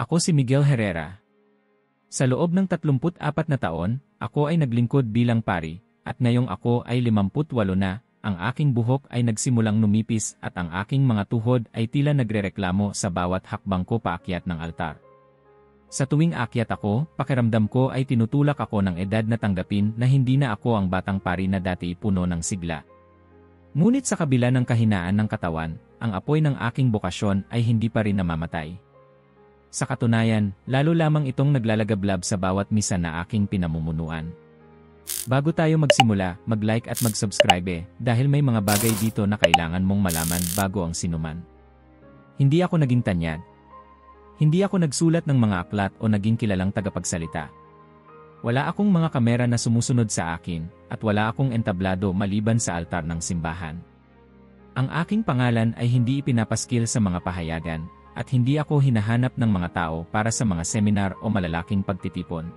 Ako si Miguel Herrera. Sa loob ng 34 na taon, ako ay naglingkod bilang pari, at ngayong ako ay 58 na, ang aking buhok ay nagsimulang numipis at ang aking mga tuhod ay tila nagrereklamo sa bawat hakbang ko paakyat ng altar. Sa tuwing akyat ako, pakiramdam ko ay tinutulak ako ng edad na tanggapin na hindi na ako ang batang pari na dati puno ng sigla. Ngunit sa kabila ng kahinaan ng katawan, ang apoy ng aking bokasyon ay hindi pa rin namamatay. Sa katunayan, lalo lamang itong naglalagablab sa bawat misa na aking pinamumunuan. Bago tayo magsimula, mag-like at mag-subscribe dahil may mga bagay dito na kailangan mong malaman bago ang sinuman. Hindi ako naging tanyag. Hindi ako nagsulat ng mga aklat o naging kilalang tagapagsalita. Wala akong mga kamera na sumusunod sa akin, at wala akong entablado maliban sa altar ng simbahan. Ang aking pangalan ay hindi ipinapaskil sa mga pahayagan, at hindi ako hinahanap ng mga tao para sa mga seminar o malalaking pagtitipon.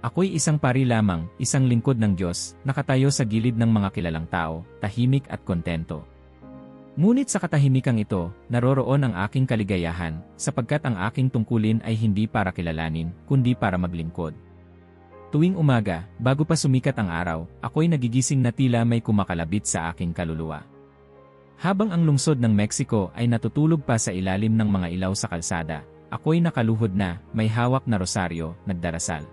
Ako'y isang pari lamang, isang lingkod ng Diyos, nakatayo sa gilid ng mga kilalang tao, tahimik at kontento. Ngunit sa katahimikang ito, naroroon ang aking kaligayahan, sapagkat ang aking tungkulin ay hindi para kilalanin, kundi para maglingkod. Tuwing umaga, bago pa sumikat ang araw, ako'y nagigising na tila may kumakalabit sa aking kaluluwa. Habang ang lungsod ng Mexico ay natutulog pa sa ilalim ng mga ilaw sa kalsada, ako'y nakaluhod na, may hawak na rosaryo, nagdarasal.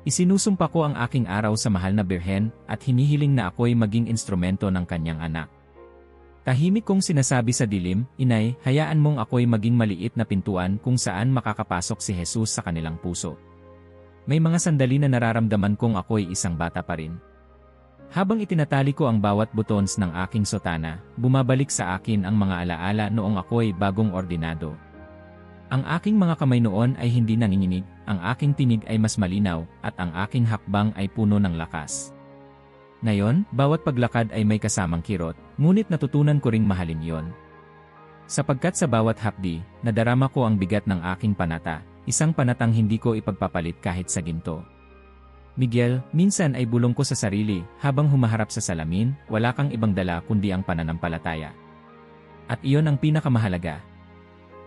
Isinusumpa ko ang aking araw sa mahal na Birhen at hinihiling na ako'y maging instrumento ng kanyang anak. Tahimik kong sinasabi sa dilim, Inay, hayaan mong ako'y maging maliit na pintuan kung saan makakapasok si Jesus sa kanilang puso. May mga sandali na nararamdaman kong ako'y isang bata pa rin. Habang itinatali ko ang bawat buttons ng aking sotana, bumabalik sa akin ang mga alaala noong ako'y bagong ordinado. Ang aking mga kamay noon ay hindi nanginginig, ang aking tinig ay mas malinaw, at ang aking hakbang ay puno ng lakas. Ngayon, bawat paglakad ay may kasamang kirot, ngunit natutunan ko ring mahalin yon. Sapagkat sa bawat hapdi, nadarama ko ang bigat ng aking panata, isang panatang hindi ko ipagpapalit kahit sa ginto. Miguel, minsan ay bulong ko sa sarili, habang humaharap sa salamin, wala kang ibang dala kundi ang pananampalataya. At iyon ang pinakamahalaga.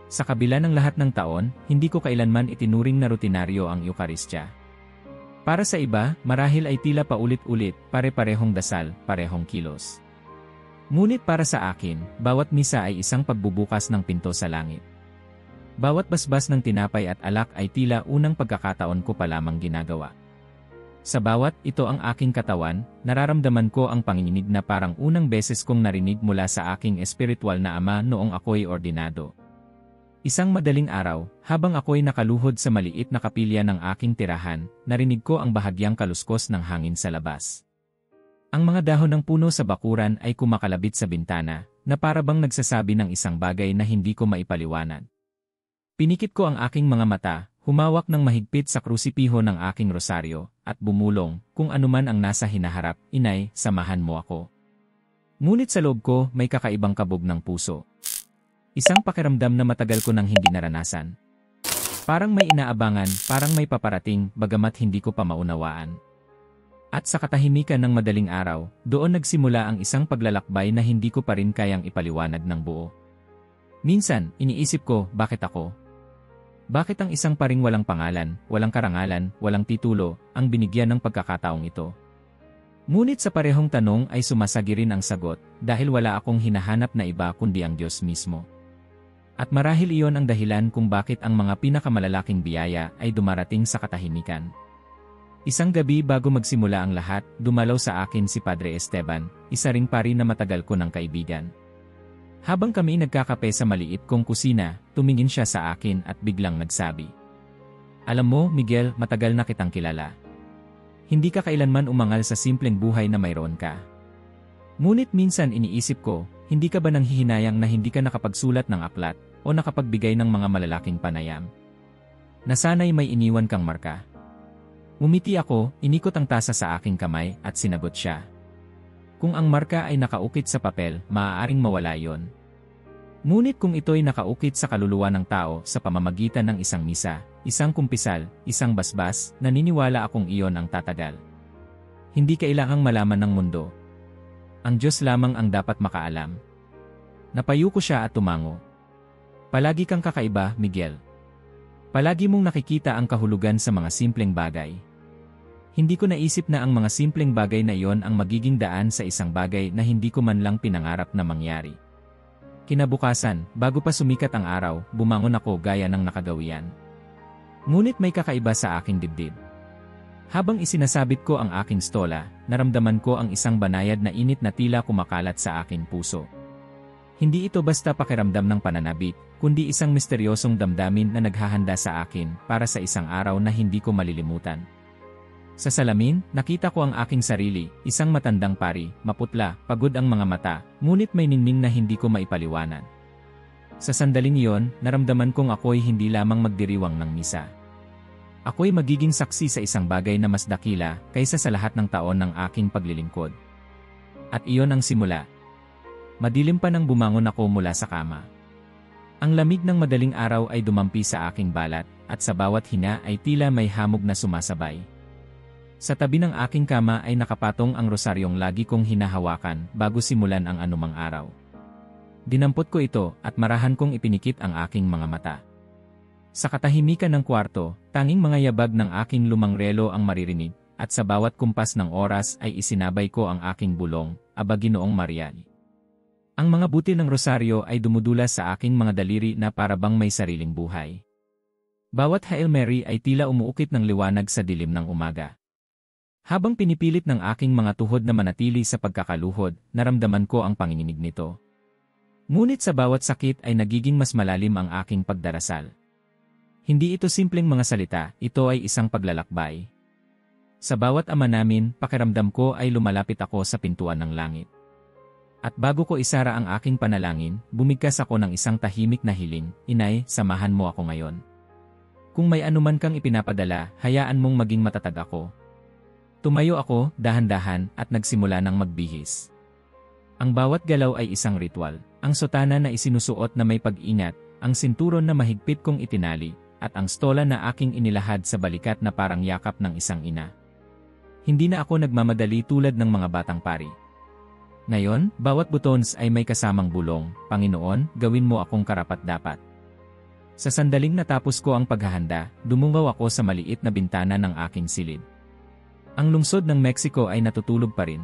Sa kabila ng lahat ng taon, hindi ko kailanman itinuring na rutinaryo ang Eukaristya. Para sa iba, marahil ay tila paulit-ulit, pare-parehong dasal, parehong kilos. Ngunit para sa akin, bawat misa ay isang pagbubukas ng pinto sa langit. Bawat basbas ng tinapay at alak ay tila unang pagkakataon ko pa lamang ginagawa. Sa bawat ito ang aking katawan, nararamdaman ko ang panginginig na parang unang beses kong narinig mula sa aking espiritual na ama noong ako'y ordinado. Isang madaling araw, habang ako'y nakaluhod sa maliit na kapilya ng aking tirahan, narinig ko ang bahagyang kaluskos ng hangin sa labas. Ang mga dahon ng puno sa bakuran ay kumakalabit sa bintana, na para bang nagsasabi ng isang bagay na hindi ko maipaliwanag. Pinikit ko ang aking mga mata, humawak ng mahigpit sa krusipiho ng aking rosaryo, at bumulong, kung anuman ang nasa hinaharap, Inay, samahan mo ako. Ngunit sa loob ko, may kakaibang kabog ng puso. Isang pakiramdam na matagal ko nang hindi naranasan. Parang may inaabangan, parang may paparating, bagamat hindi ko pa maunawaan. At sa katahimikan ng madaling araw, doon nagsimula ang isang paglalakbay na hindi ko pa rin kayang ipaliwanag ng buo. Minsan, iniisip ko, bakit ako? Bakit ang isang paring walang pangalan, walang karangalan, walang titulo, ang binigyan ng pagkakataong ito? Ngunit sa parehong tanong ay sumasagirin ang sagot, dahil wala akong hinahanap na iba kundi ang Diyos mismo. At marahil iyon ang dahilan kung bakit ang mga pinakamalalaking biyaya ay dumarating sa katahimikan. Isang gabi bago magsimula ang lahat, dumalaw sa akin si Padre Esteban, isa ring pari na matagal ko ng kaibigan. Habang kami nagkakape sa maliit kong kusina, tumingin siya sa akin at biglang nagsabi, Alam mo, Miguel, matagal na kitang kilala. Hindi ka kailanman umangal sa simpleng buhay na mayroon ka. Ngunit minsan iniisip ko, hindi ka ba nanghihinayang na hindi ka nakapagsulat ng aklat o nakapagbigay ng mga malalaking panayam? Nasana'y may iniwan kang marka. Umiti ako, inikot ang tasa sa aking kamay at sinagot siya. Kung ang marka ay nakaukit sa papel, maaaring mawala yon. Ngunit kung ito'y nakaukit sa kaluluwa ng tao sa pamamagitan ng isang misa, isang kumpisal, isang basbas, naniniwala akong iyon ang tatagal. Hindi kailangang malaman ng mundo. Ang Diyos lamang ang dapat makaalam. Napayo ko siya at tumango. Palagi kang kakaiba, Miguel. Palagi mong nakikita ang kahulugan sa mga simpleng bagay. Hindi ko naisip na ang mga simpleng bagay na iyon ang magiging daan sa isang bagay na hindi ko man lang pinangarap na mangyari. Kinabukasan, bago pa sumikat ang araw, bumangon ako gaya ng nakagawian. Ngunit may kakaiba sa aking dibdib. Habang isinasabit ko ang aking stola, naramdaman ko ang isang banayad na init na tila kumakalat sa aking puso. Hindi ito basta pakiramdam ng pananabik, kundi isang misteryosong damdamin na naghahanda sa akin para sa isang araw na hindi ko malilimutan. Sa salamin, nakita ko ang aking sarili, isang matandang pari, maputla, pagod ang mga mata, ngunit may ningning na hindi ko maipaliwanan. Sa sandaling iyon, naramdaman kong ako'y hindi lamang magdiriwang ng misa. Ako'y magiging saksi sa isang bagay na mas dakila kaysa sa lahat ng taon ng aking paglilingkod. At iyon ang simula. Madilim pa nang bumangon ako mula sa kama. Ang lamig ng madaling araw ay dumampi sa aking balat, at sa bawat hinga ay tila may hamog na sumasabay. Sa tabi ng aking kama ay nakapatong ang rosaryong lagi kong hinahawakan bago simulan ang anumang araw. Dinampot ko ito at marahan kong ipinikit ang aking mga mata. Sa katahimikan ng kwarto, tanging mga yabag ng aking lumang relo ang maririnig, at sa bawat kumpas ng oras ay isinabay ko ang aking bulong, Aba Ginoong Marian. Ang mga butil ng rosaryo ay dumudulas sa aking mga daliri na parabang may sariling buhay. Bawat Hail Mary ay tila umuukit ng liwanag sa dilim ng umaga. Habang pinipilit ng aking mga tuhod na manatili sa pagkakaluhod, naramdaman ko ang panginginig nito. Ngunit sa bawat sakit ay nagiging mas malalim ang aking pagdarasal. Hindi ito simpleng mga salita, ito ay isang paglalakbay. Sa bawat ama namin, pakiramdam ko ay lumalapit ako sa pintuan ng langit. At bago ko isara ang aking panalangin, bumigkas ako ng isang tahimik na hiling, Inay, samahan mo ako ngayon. Kung may anuman kang ipinapadala, hayaan mong maging matatag ako. Tumayo ako, dahan-dahan, at nagsimula ng magbihis. Ang bawat galaw ay isang ritual, ang sotana na isinusuot na may pag-ingat, ang sinturon na mahigpit kong itinali, at ang stola na aking inilahad sa balikat na parang yakap ng isang ina. Hindi na ako nagmamadali tulad ng mga batang pari. Ngayon, bawat butons ay may kasamang bulong, Panginoon, gawin mo akong karapat-dapat. Sa sandaling natapos ko ang paghahanda, dumungaw ako sa maliit na bintana ng aking silid. Ang lungsod ng Mexico ay natutulog pa rin.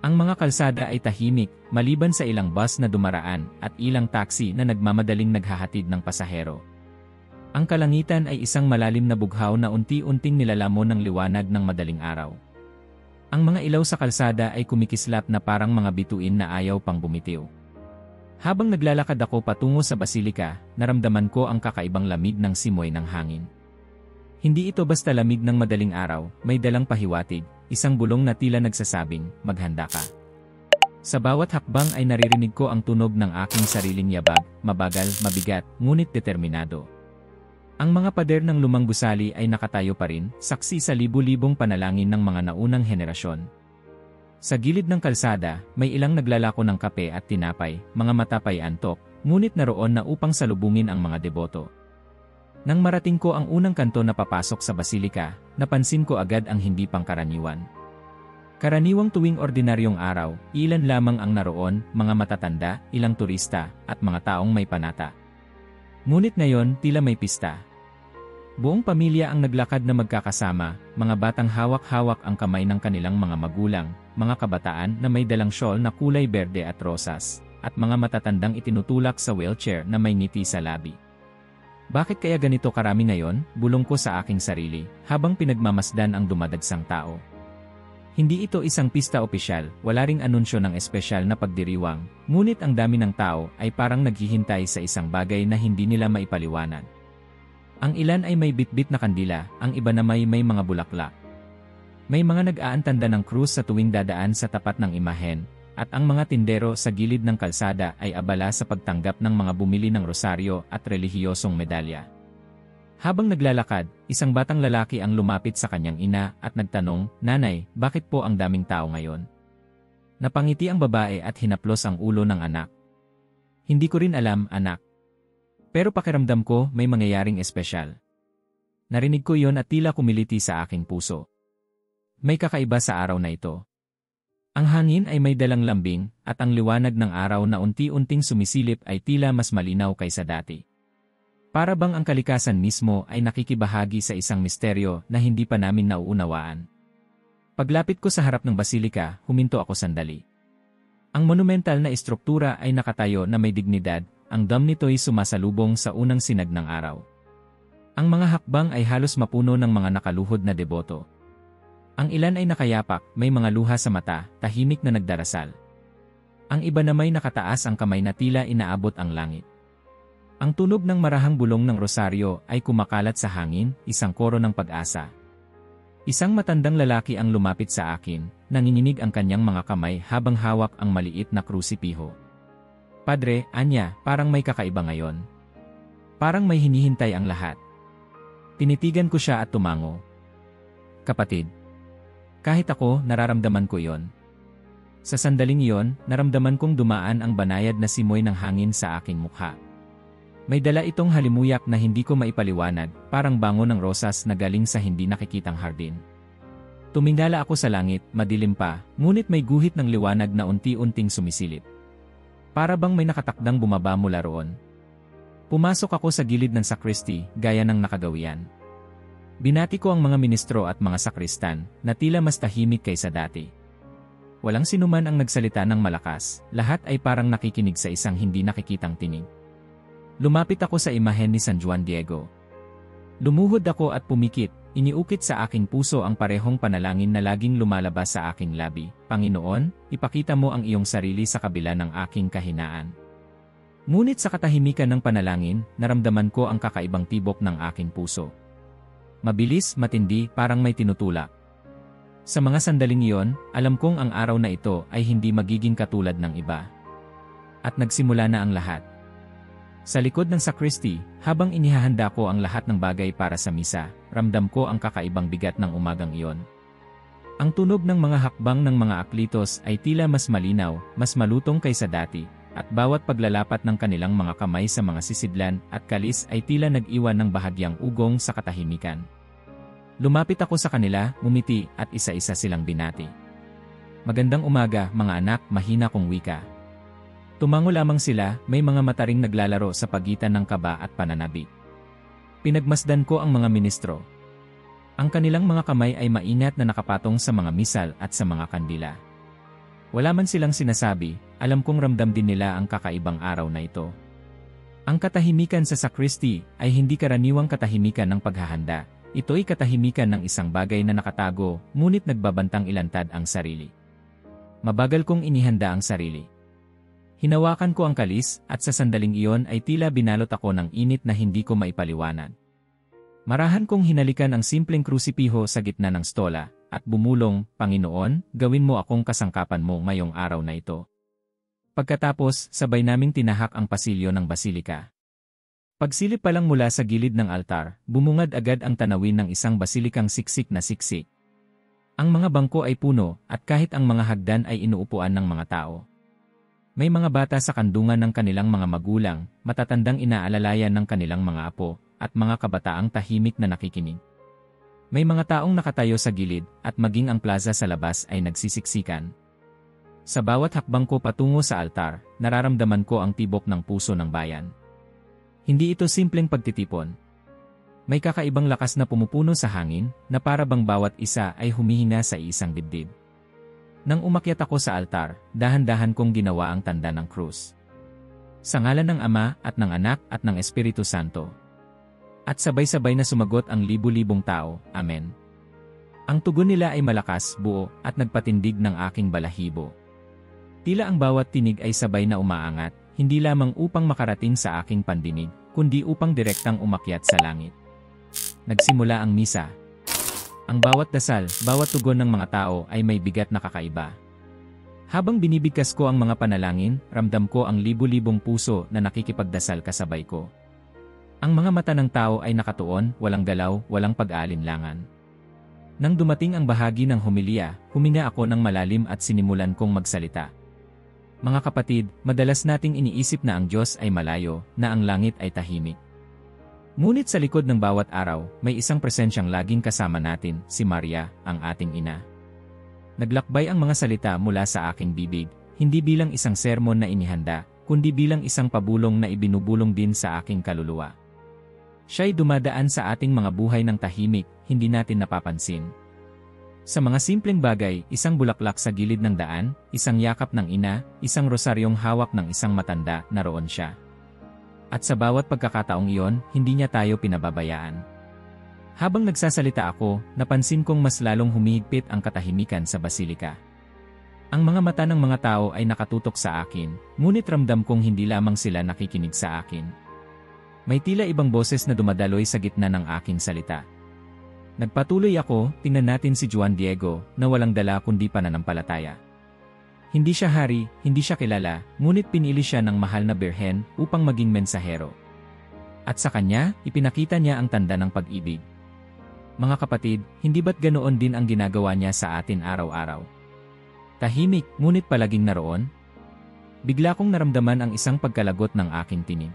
Ang mga kalsada ay tahimik, maliban sa ilang bus na dumaraan at ilang taxi na nagmamadaling naghahatid ng pasahero. Ang kalangitan ay isang malalim na bughaw na unti-unting nilalamon ng liwanag ng madaling araw. Ang mga ilaw sa kalsada ay kumikislap na parang mga bituin na ayaw pang bumitiw. Habang naglalakad ako patungo sa basilika, naramdaman ko ang kakaibang lamig ng simoy ng hangin. Hindi ito basta lamig ng madaling araw, may dalang pahiwatig, isang bulong na tila nagsasabing, maghanda ka. Sa bawat hakbang ay naririnig ko ang tunog ng aking sariling yabag, mabagal, mabigat, ngunit determinado. Ang mga pader ng lumang gusali ay nakatayo pa rin, saksi sa libu-libong panalangin ng mga naunang henerasyon. Sa gilid ng kalsada, may ilang naglalako ng kape at tinapay, mga matapay antok, ngunit naroon na upang salubungin ang mga deboto. Nang marating ko ang unang kanto na papasok sa basilika, napansin ko agad ang hindi pangkaraniwan. Karaniwang tuwing ordinaryong araw, ilan lamang ang naroon, mga matatanda, ilang turista, at mga taong may panata. Ngunit ngayon, tila may pista. Buong pamilya ang naglakad na magkakasama, mga batang hawak-hawak ang kamay ng kanilang mga magulang, mga kabataan na may dalang shawl na kulay berde at rosas, at mga matatandang itinutulak sa wheelchair na may ngiti sa labi. Bakit kaya ganito karami ngayon? Bulong ko sa aking sarili, habang pinagmamasdan ang dumadagsang tao. Hindi ito isang pista opisyal, wala ring anunsyo ng espesyal na pagdiriwang, ngunit ang dami ng tao ay parang naghihintay sa isang bagay na hindi nila maipaliwanag. Ang ilan ay may bitbit na kandila, ang iba na may mga bulaklak. May mga nag-aantanda ng krus sa tuwing dadaan sa tapat ng imahen, at ang mga tindero sa gilid ng kalsada ay abala sa pagtanggap ng mga bumili ng rosaryo at relihiyosong medalya. Habang naglalakad, isang batang lalaki ang lumapit sa kanyang ina at nagtanong, Nanay, bakit po ang daming tao ngayon? Napangiti ang babae at hinaplos ang ulo ng anak. Hindi ko rin alam, anak. Pero pakiramdam ko may mangyayaring espesyal. Narinig ko yon at tila kumiliti sa aking puso. May kakaiba sa araw na ito. Ang hangin ay may dalang lambing, at ang liwanag ng araw na unti-unting sumisilip ay tila mas malinaw kaysa dati. Para bang ang kalikasan mismo ay nakikibahagi sa isang misteryo na hindi pa namin nauunawaan. Paglapit ko sa harap ng basilika, huminto ako sandali. Ang monumental na istruktura ay nakatayo na may dignidad, ang dam nito'y sumasalubong sa unang sinag ng araw. Ang mga hakbang ay halos mapuno ng mga nakaluhod na deboto. Ang ilan ay nakayapak, may mga luha sa mata, tahimik na nagdarasal. Ang iba na may nakataas ang kamay na tila inaabot ang langit. Ang tunog ng marahang bulong ng rosaryo ay kumakalat sa hangin, isang koro ng pag-asa. Isang matandang lalaki ang lumapit sa akin, nanginginig ang kanyang mga kamay habang hawak ang maliit na krusipiho. Padre, anya, parang may kakaiba ngayon. Parang may hinihintay ang lahat. Tinitigan ko siya at tumango. Kapatid. Kahit ako, nararamdaman ko iyon. Sa sandaling iyon, naramdaman kong dumaan ang banayad na simoy ng hangin sa aking mukha. May dala itong halimuyak na hindi ko maipaliwanag, parang bango ng rosas na galing sa hindi nakikitang hardin. Tumingala ako sa langit, madilim pa, ngunit may guhit ng liwanag na unti-unting sumisilip. Para bang may nakatakdang bumaba mula roon. Pumasok ako sa gilid ng sakristi, gaya ng nakagawian. Binati ko ang mga ministro at mga sakristan, na tila mas tahimik kaysa dati. Walang sinuman ang nagsalita ng malakas, lahat ay parang nakikinig sa isang hindi nakikitang tinig. Lumapit ako sa imahen ni San Juan Diego. Lumuhod ako at pumikit, iniukit sa aking puso ang parehong panalangin na laging lumalabas sa aking labi. Panginoon, ipakita mo ang iyong sarili sa kabila ng aking kahinaan. Ngunit sa katahimikan ng panalangin, naramdaman ko ang kakaibang tibok ng aking puso. Mabilis, matindi, parang may tinutulak. Sa mga sandaling iyon, alam kong ang araw na ito ay hindi magiging katulad ng iba. At nagsimula na ang lahat. Sa likod ng sakristi, habang inihahanda ko ang lahat ng bagay para sa misa, ramdam ko ang kakaibang bigat ng umagang iyon. Ang tunog ng mga hakbang ng mga aklitos ay tila mas malinaw, mas malutong kaysa dati, at bawat paglalapat ng kanilang mga kamay sa mga sisidlan at kalis ay tila nag-iwan ng bahagyang ugong sa katahimikan. Lumapit ako sa kanila, ngumiti, at isa-isa silang binati. Magandang umaga, mga anak, mahina kong wika. Tumango lamang sila, may mga mataring naglalaro sa pagitan ng kaba at pananabik. Pinagmasdan ko ang mga ministro. Ang kanilang mga kamay ay maingat na nakapatong sa mga misal at sa mga kandila. Wala man silang sinasabi, alam kong ramdam din nila ang kakaibang araw na ito. Ang katahimikan sa sakristi ay hindi karaniwang katahimikan ng paghahanda. Ito'y katahimikan ng isang bagay na nakatago, ngunit nagbabantang ilantad ang sarili. Mabagal kong inihanda ang sarili. Hinawakan ko ang kalis, at sa sandaling iyon ay tila binalot ako ng init na hindi ko maipaliwanag. Marahan kong hinalikan ang simpleng krusipiho sa gitna ng stola, at bumulong, Panginoon, gawin mo akong kasangkapan mo ngayong araw na ito. Pagkatapos, sabay naming tinahak ang pasilyo ng basilika. Pagsilip pa lang mula sa gilid ng altar, bumungad agad ang tanawin ng isang basilikang siksik na siksik. Ang mga bangko ay puno, at kahit ang mga hagdan ay inuupuan ng mga tao. May mga bata sa kandungan ng kanilang mga magulang, matatandang inaalalayan ng kanilang mga apo, at mga kabataang tahimik na nakikinig. May mga taong nakatayo sa gilid, at maging ang plaza sa labas ay nagsisiksikan. Sa bawat hakbang ko patungo sa altar, nararamdaman ko ang tibok ng puso ng bayan. Hindi ito simpleng pagtitipon. May kakaibang lakas na pumupuno sa hangin, na para bang bawat isa ay humihina sa isang dibdib. Nang umakyat ako sa altar, dahan-dahan kong ginawa ang tanda ng krus. Sa ngalan ng Ama, at ng Anak, at ng Espiritu Santo. At sabay-sabay na sumagot ang libu-libong tao, Amen. Ang tugon nila ay malakas, buo, at nagpatindig ng aking balahibo. Tila ang bawat tinig ay sabay na umaangat, hindi lamang upang makarating sa aking pandinig, kundi upang direktang umakyat sa langit. Nagsimula ang misa. Ang bawat dasal, bawat tugon ng mga tao ay may bigat na kakaiba. Habang binibigkas ko ang mga panalangin, ramdam ko ang libu-libong puso na nakikipagdasal kasabay ko. Ang mga mata ng tao ay nakatuon, walang galaw, walang pag-aalinlangan. Nang dumating ang bahagi ng homilya, huminga ako ng malalim at sinimulan kong magsalita. Mga kapatid, madalas nating iniisip na ang Diyos ay malayo, na ang langit ay tahimik. Ngunit sa likod ng bawat araw, may isang presensyang laging kasama natin, si Maria, ang ating ina. Naglakbay ang mga salita mula sa aking bibig, hindi bilang isang sermon na inihanda, kundi bilang isang pabulong na ibinubulong din sa aking kaluluwa. Siya'y dumadaan sa ating mga buhay ng tahimik, hindi natin napapansin. Sa mga simpleng bagay, isang bulaklak sa gilid ng daan, isang yakap ng ina, isang rosaryong hawak ng isang matanda, naroon siya. At sa bawat pagkakataong iyon, hindi niya tayo pinababayaan. Habang nagsasalita ako, napansin kong mas lalong humihigpit ang katahimikan sa basilika. Ang mga mata ng mga tao ay nakatutok sa akin, ngunit ramdam kong hindi lamang sila nakikinig sa akin. May tila ibang boses na dumadaloy sa gitna ng aking salita. Nagpatuloy ako, tingnan natin si Juan Diego, na walang dala kundi pananampalataya. Hindi siya hari, hindi siya kilala, ngunit pinili siya ng mahal na birhen upang maging mensahero. At sa kanya, ipinakita niya ang tanda ng pag-ibig. Mga kapatid, hindi ba't ganoon din ang ginagawa niya sa atin araw-araw? Tahimik, ngunit palaging naroon? Bigla kong naramdaman ang isang pagkalagot ng aking tinig.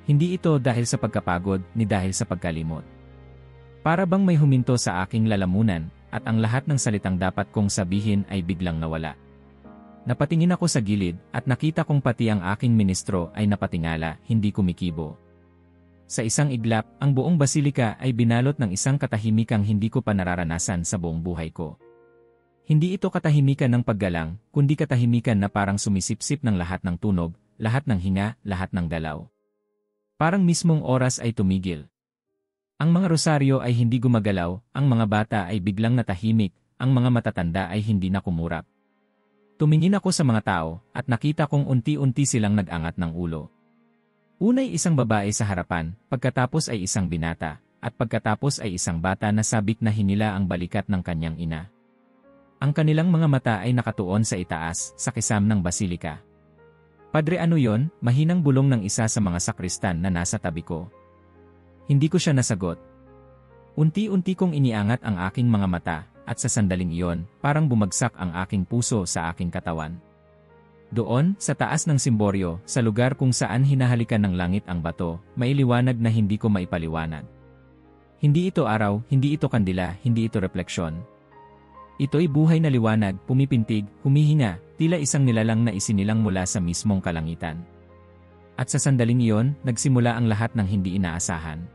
Hindi ito dahil sa pagkapagod, ni dahil sa pagkalimot. Para bang may huminto sa aking lalamunan, at ang lahat ng salitang dapat kong sabihin ay biglang nawala. Napatingin ako sa gilid, at nakita kong pati ang aking ministro ay napatingala, hindi kumikibo. Sa isang iglap, ang buong basilika ay binalot ng isang katahimikang hindi ko pa nararanasan sa buong buhay ko. Hindi ito katahimikan ng paggalang, kundi katahimikan na parang sumisipsip ng lahat ng tunog, lahat ng hinga, lahat ng dalaw. Parang mismong oras ay tumigil. Ang mga rosaryo ay hindi gumagalaw, ang mga bata ay biglang natahimik, ang mga matatanda ay hindi na kumurap. Tumingin ako sa mga tao, at nakita kong unti-unti silang nag-angat ng ulo. Unay isang babae sa harapan, pagkatapos ay isang binata, at pagkatapos ay isang bata na sabik na hinila ang balikat ng kanyang ina. Ang kanilang mga mata ay nakatuon sa itaas, sa kisam ng basilika. Padre, ano yon? Mahinang bulong ng isa sa mga sakristan na nasa tabi ko. Hindi ko siya nasagot. Unti-unti kong iniangat ang aking mga mata, at sa sandaling iyon, parang bumagsak ang aking puso sa aking katawan. Doon, sa taas ng simboryo, sa lugar kung saan hinahalikan ng langit ang bato, may liwanag na hindi ko maipaliwanag. Hindi ito araw, hindi ito kandila, hindi ito refleksyon. Ito'y buhay na liwanag, pumipintig, humihinga, tila isang nilalang na isinilang mula sa mismong kalangitan. At sa sandaling iyon, nagsimula ang lahat ng hindi inaasahan.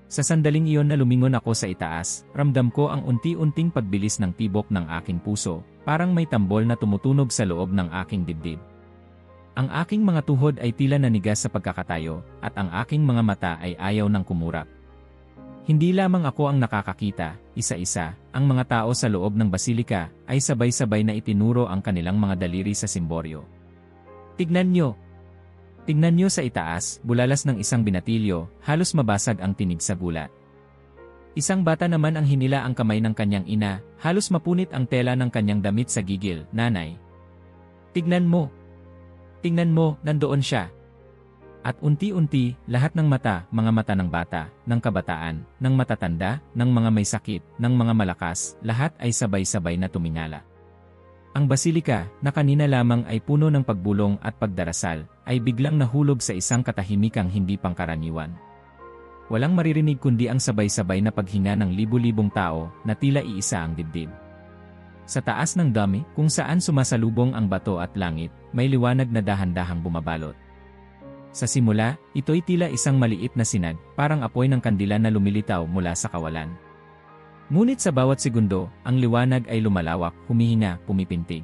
Sa sandaling iyon na lumingon ako sa itaas, ramdam ko ang unti-unting pagbilis ng tibok ng aking puso, parang may tambol na tumutunog sa loob ng aking dibdib. Ang aking mga tuhod ay tila nanigas sa pagkakatayo, at ang aking mga mata ay ayaw ng kumurap. Hindi lamang ako ang nakakakita, isa-isa, ang mga tao sa loob ng basilika ay sabay-sabay na itinuro ang kanilang mga daliri sa simboryo. Tignan nyo! Tignan nyo sa itaas, bulalas ng isang binatilyo, halos mabasag ang tinig sa gulat. Isang bata naman ang hinila ang kamay ng kanyang ina, halos mapunit ang tela ng kanyang damit sa gigil, nanay. Tignan mo! Tignan mo, nandoon siya! At unti-unti, lahat ng mata, mga mata ng bata, ng kabataan, ng matatanda, ng mga may sakit, ng mga malakas, lahat ay sabay-sabay na tumingala. Ang basilika, na kanina lamang ay puno ng pagbulong at pagdarasal, ay biglang nahulog sa isang katahimikang hindi pangkaraniwan. Walang maririnig kundi ang sabay-sabay na paghinga ng libu-libong tao na tila iisa ang dibdib. Sa taas ng dami, kung saan sumasalubong ang bato at langit, may liwanag na dahan-dahang bumabalot. Sa simula, ito'y tila isang maliit na sinag, parang apoy ng kandila na lumilitaw mula sa kawalan. Ngunit sa bawat segundo, ang liwanag ay lumalawak, humihinga, pumipintig.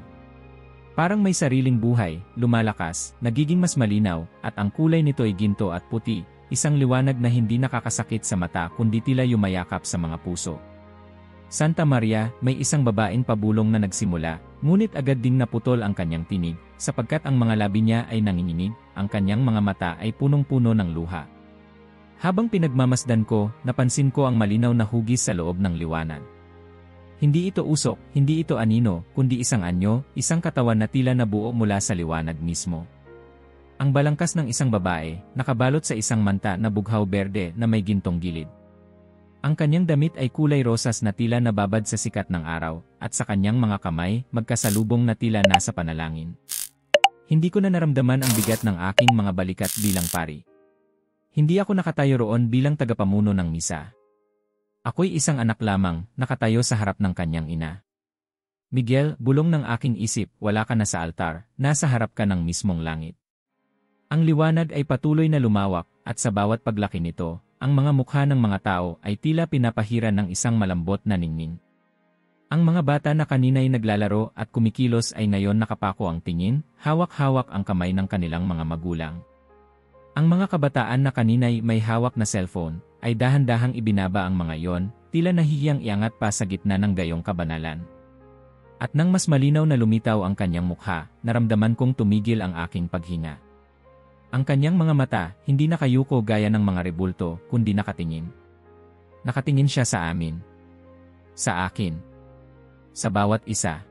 Parang may sariling buhay, lumalakas, nagiging mas malinaw, at ang kulay nito ay ginto at puti, isang liwanag na hindi nakakasakit sa mata kundi tila yumayakap sa mga puso. Santa Maria, may isang babaeng pabulong na nagsimula, ngunit agad ding naputol ang kanyang tinig, sapagkat ang mga labi niya ay nanginginig, ang kanyang mga mata ay punong-puno ng luha. Habang pinagmamasdan ko, napansin ko ang malinaw na hugis sa loob ng liwanag. Hindi ito usok, hindi ito anino, kundi isang anyo, isang katawan na tila nabuo mula sa liwanag mismo. Ang balangkas ng isang babae, nakabalot sa isang manta na bughaw berde na may gintong gilid. Ang kanyang damit ay kulay rosas na tila nababad sa sikat ng araw, at sa kanyang mga kamay, magkasalubong na tila nasa panalangin. Hindi ko na naramdaman ang bigat ng aking mga balikat bilang pari. Hindi ako nakatayo roon bilang tagapamuno ng misa. Ako'y isang anak lamang, nakatayo sa harap ng kanyang ina. Miguel, bulong ng aking isip, wala ka na sa altar, nasa harap ka ng mismong langit. Ang liwanag ay patuloy na lumawak, at sa bawat paglaki nito, ang mga mukha ng mga tao ay tila pinapahiran ng isang malambot na ningning. Ang mga bata na kanina'y naglalaro at kumikilos ay ngayon nakapako ang tingin, hawak-hawak ang kamay ng kanilang mga magulang. Ang mga kabataan na kanina'y may hawak na cellphone, ay dahan-dahang ibinaba ang mga iyon, tila nahihiyang iangat pa sa gitna ng gayong kabanalan. At nang mas malinaw na lumitaw ang kanyang mukha, naramdaman kong tumigil ang aking paghinga. Ang kanyang mga mata, hindi nakayuko gaya ng mga rebulto, kundi nakatingin. Nakatingin siya sa amin. Sa akin. Sa bawat isa.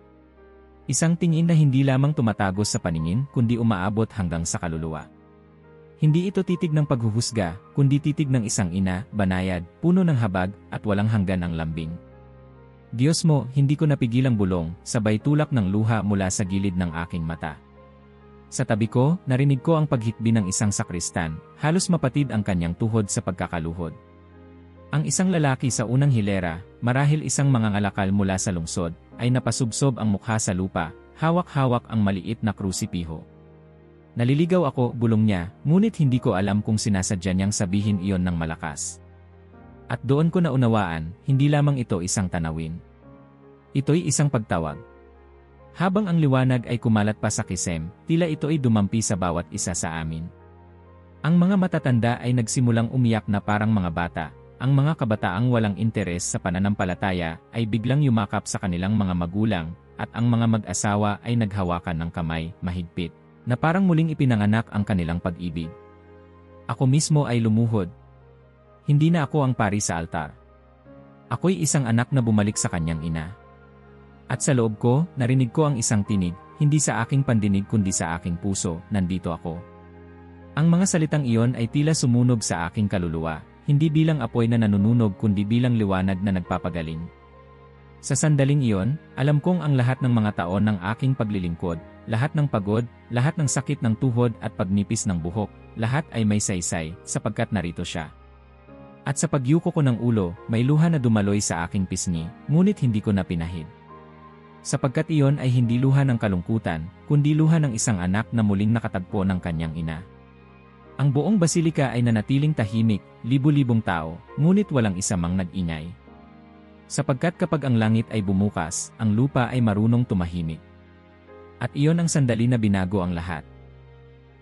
Isang tingin na hindi lamang tumatagos sa paningin, kundi umaabot hanggang sa kaluluwa. Hindi ito titig ng paghuhusga, kundi titig ng isang ina, banayad, puno ng habag, at walang hanggan ang lambing. Diyos mo, hindi ko napigilang bulong, sabay tulak ng luha mula sa gilid ng aking mata. Sa tabi ko, narinig ko ang paghikbi ng isang sakristan, halos mapatid ang kanyang tuhod sa pagkakaluhod. Ang isang lalaki sa unang hilera, marahil isang mangangalakal mula sa lungsod, ay napasubsob ang mukha sa lupa, hawak-hawak ang maliit na krusipiho. Naliligaw ako, bulong niya, ngunit hindi ko alam kung sinasadya niyang sabihin iyon ng malakas. At doon ko naunawaan, hindi lamang ito isang tanawin. Ito'y isang pagtawag. Habang ang liwanag ay kumalat pa sa kisem, tila ito'y dumampi sa bawat isa sa amin. Ang mga matatanda ay nagsimulang umiyak na parang mga bata. Ang mga kabataang walang interes sa pananampalataya ay biglang yumakap sa kanilang mga magulang, at ang mga mag-asawa ay naghawakan ng kamay, mahigpit, na parang muling ipinanganak ang kanilang pag-ibig. Ako mismo ay lumuhod. Hindi na ako ang pari sa altar. Ako'y isang anak na bumalik sa kanyang ina. At sa loob ko, narinig ko ang isang tinig, hindi sa aking pandinig kundi sa aking puso, nandito ako. Ang mga salitang iyon ay tila sumunog sa aking kaluluwa, hindi bilang apoy na nanununog kundi bilang liwanag na nagpapagaling. Sa sandaling iyon, alam kong ang lahat ng mga taon ng aking paglilingkod, lahat ng pagod, lahat ng sakit ng tuhod at pagnipis ng buhok, lahat ay may saysay, sapagkat narito siya. At sa pagyuko ko ng ulo, may luha na dumaloy sa aking pisngi, ngunit hindi ko na pinahid. Sapagkat iyon ay hindi luha ng kalungkutan, kundi luha ng isang anak na muling nakatagpo ng kanyang ina. Ang buong basilika ay nanatiling tahimik, libu-libong tao, ngunit walang isa mang nag-ingay. Sapagkat kapag ang langit ay bumukas, ang lupa ay marunong tumahimik. At iyon ang sandali na binago ang lahat.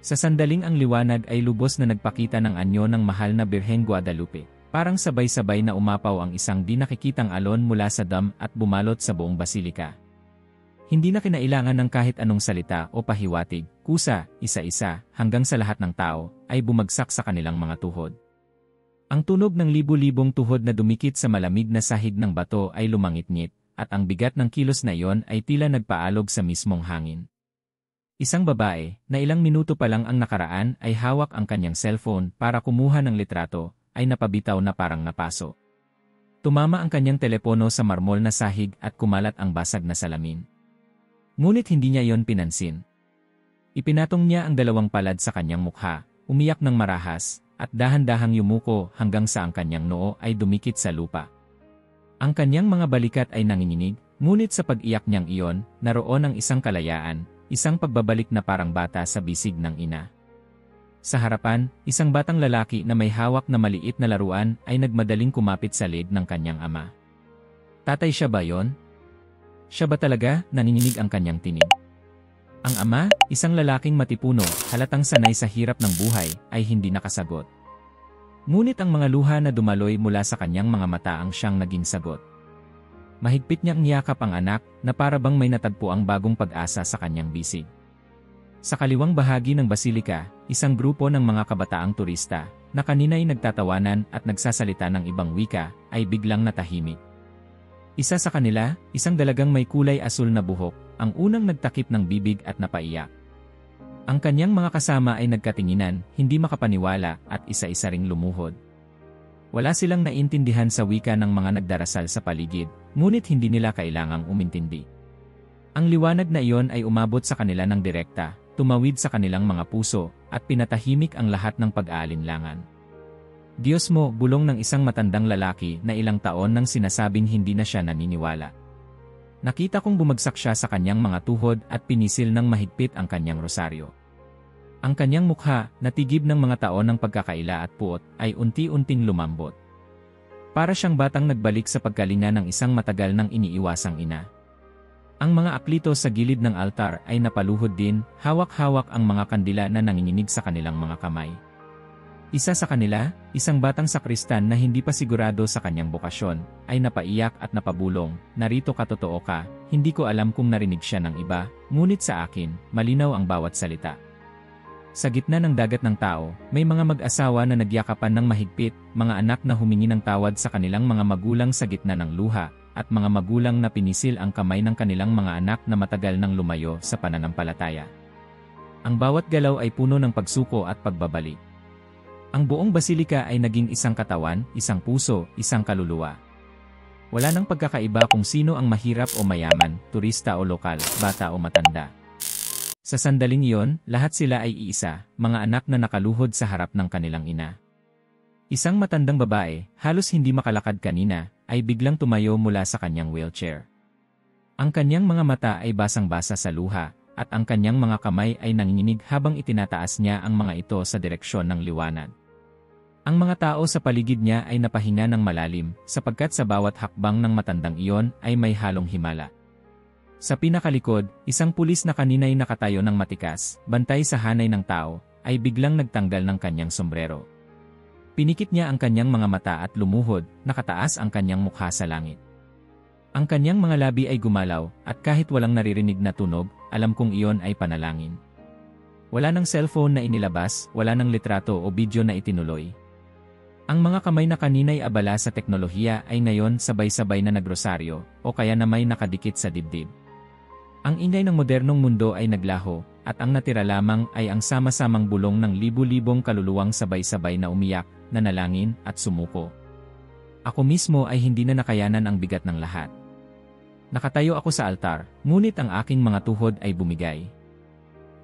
Sa sandaling ang liwanag ay lubos na nagpakita ng anyo ng mahal na Birheng Guadalupe. Parang sabay-sabay na umapaw ang isang di nakikitang alon mula sa dam at bumalot sa buong basilika. Hindi na kinailangan ng kahit anong salita o pahiwatig, kusa, isa-isa, hanggang sa lahat ng tao, ay bumagsak sa kanilang mga tuhod. Ang tunog ng libu-libong tuhod na dumikit sa malamig na sahig ng bato ay lumangit-ngit, at ang bigat ng kilos na iyon ay tila nagpaalog sa mismong hangin. Isang babae, na ilang minuto pa lang ang nakaraan ay hawak ang kanyang cellphone para kumuha ng litrato, ay napabitaw na parang napaso. Tumama ang kanyang telepono sa marmol na sahig at kumalat ang basag na salamin. Ngunit hindi niya iyon pinansin. Ipinatong niya ang dalawang palad sa kanyang mukha, umiyak ng marahas, at dahan-dahang yumuko hanggang sa ang kanyang noo ay dumikit sa lupa. Ang kanyang mga balikat ay nanginginig, ngunit sa pag-iyak niyang iyon, naroon ang isang kalayaan, isang pagbabalik na parang bata sa bisig ng ina. Sa harapan, isang batang lalaki na may hawak na maliit na laruan ay nagmadaling kumapit sa leeg ng kanyang ama. Tatay siya ba yon? Siya ba talaga? Nanginginig ang kanyang tinig. Ang ama, isang lalaking matipuno, halatang sanay sa hirap ng buhay, ay hindi nakasagot. Ngunit ang mga luha na dumaloy mula sa kanyang mga mata ang siyang naging sagot. Mahigpit niyang niyakap ang anak na para bang may natagpo ang bagong pag-asa sa kanyang bisig. Sa kaliwang bahagi ng basilika, isang grupo ng mga kabataang turista, na kanina'y nagtatawanan at nagsasalita ng ibang wika, ay biglang natahimik. Isa sa kanila, isang dalagang may kulay asul na buhok, ang unang nagtakip ng bibig at napaiyak. Ang kanyang mga kasama ay nagkatinginan, hindi makapaniwala at isa-isa ring lumuhod. Wala silang naintindihan sa wika ng mga nagdarasal sa paligid, ngunit hindi nila kailangang umintindi. Ang liwanag na iyon ay umabot sa kanila ng direkta, tumawid sa kanilang mga puso, at pinatahimik ang lahat ng pag-aalinlangan. Diyos mo, bulong ng isang matandang lalaki na ilang taon nang sinasabing hindi na siya naniniwala. Nakita kong bumagsak siya sa kanyang mga tuhod at pinisil ng mahigpit ang kanyang rosaryo. Ang kanyang mukha, natigib ng mga taon ng pagkakaila at puot, ay unti-unting lumambot. Para siyang batang nagbalik sa pagkalinga ng isang matagal nang iniiwasang ina. Ang mga aklito sa gilid ng altar ay napaluhod din, hawak-hawak ang mga kandila na nanginginig sa kanilang mga kamay. Isa sa kanila, isang batang sakristan na hindi pa sigurado sa kanyang bokasyon, ay napaiyak at napabulong, "Narito ka, totoo ka, hindi ko alam kung narinig siya ng iba, ngunit sa akin, malinaw ang bawat salita." Sa gitna ng dagat ng tao, may mga mag-asawa na nagyakapan ng mahigpit, mga anak na humingi ng tawad sa kanilang mga magulang sa gitna ng luha, at mga magulang na pinisil ang kamay ng kanilang mga anak na matagal nang lumayo sa pananampalataya. Ang bawat galaw ay puno ng pagsuko at pagbabalik. Ang buong basilika ay naging isang katawan, isang puso, isang kaluluwa. Wala nang pagkakaiba kung sino ang mahirap o mayaman, turista o lokal, bata o matanda. Sa sandaling iyon, lahat sila ay iisa, mga anak na nakaluhod sa harap ng kanilang ina. Isang matandang babae, halos hindi makalakad kanina, ay biglang tumayo mula sa kanyang wheelchair. Ang kanyang mga mata ay basang-basa sa luha, at ang kanyang mga kamay ay nanginginig habang itinataas niya ang mga ito sa direksyon ng liwanag. Ang mga tao sa paligid niya ay napahinga ng malalim, sapagkat sa bawat hakbang ng matandang iyon ay may halong himala. Sa pinakalikod, isang pulis na kanina'y nakatayo ng matikas, bantay sa hanay ng tao, ay biglang nagtanggal ng kanyang sombrero. Pinikit niya ang kanyang mga mata at lumuhod, nakataas ang kanyang mukha sa langit. Ang kanyang mga labi ay gumalaw, at kahit walang naririnig na tunog, alam kong iyon ay panalangin. Wala ng cellphone na inilabas, wala ng litrato o video na itinuloy. Ang mga kamay na kanina'y abala sa teknolohiya ay ngayon sabay-sabay na nagrosaryo, o kaya na may nakadikit sa dibdib. Ang ingay ng modernong mundo ay naglaho, at ang natira lamang ay ang sama-samang bulong ng libu-libong kaluluwang sabay-sabay na umiyak, nanalangin, at sumuko. Ako mismo ay hindi na nakayanan ang bigat ng lahat. Nakatayo ako sa altar, ngunit ang aking mga tuhod ay bumigay.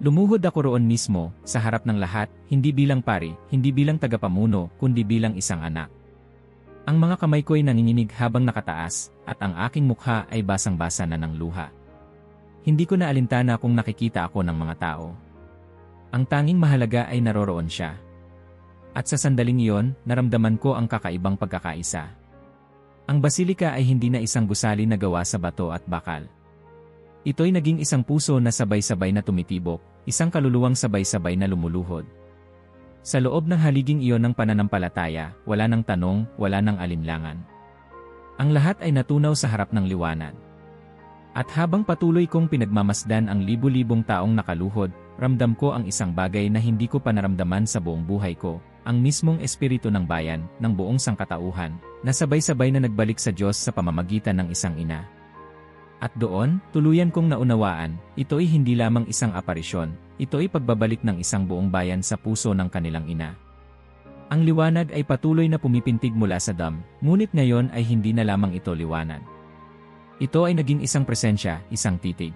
Lumuhod ako roon mismo, sa harap ng lahat, hindi bilang pari, hindi bilang tagapamuno, kundi bilang isang anak. Ang mga kamay ko'y nanginginig habang nakataas, at ang aking mukha ay basang-basa na ng luha. Hindi ko na alintana kung nakikita ako ng mga tao. Ang tanging mahalaga ay naroroon siya. At sa sandaling iyon, naramdaman ko ang kakaibang pagkakaisa. Ang basilika ay hindi na isang gusali na gawa sa bato at bakal. Ito'y naging isang puso na sabay-sabay na tumitibok, isang kaluluwang sabay-sabay na lumuluhod. Sa loob ng haliging iyon ng pananampalataya, wala ng tanong, wala ng alinlangan. Ang lahat ay natunaw sa harap ng liwanag. At habang patuloy kong pinagmamasdan ang libu-libong taong nakaluhod, ramdam ko ang isang bagay na hindi ko pa naramdaman sa buong buhay ko, ang mismong espiritu ng bayan, ng buong sangkatauhan, na sabay-sabay na nagbalik sa Diyos sa pamamagitan ng isang ina. At doon, tuluyan kong naunawaan, ito'y hindi lamang isang aparisyon, ito'y pagbabalik ng isang buong bayan sa puso ng kanilang ina. Ang liwanag ay patuloy na pumipintig mula sa dam, ngunit ngayon ay hindi na lamang ito liwanag. Ito ay naging isang presensya, isang titig.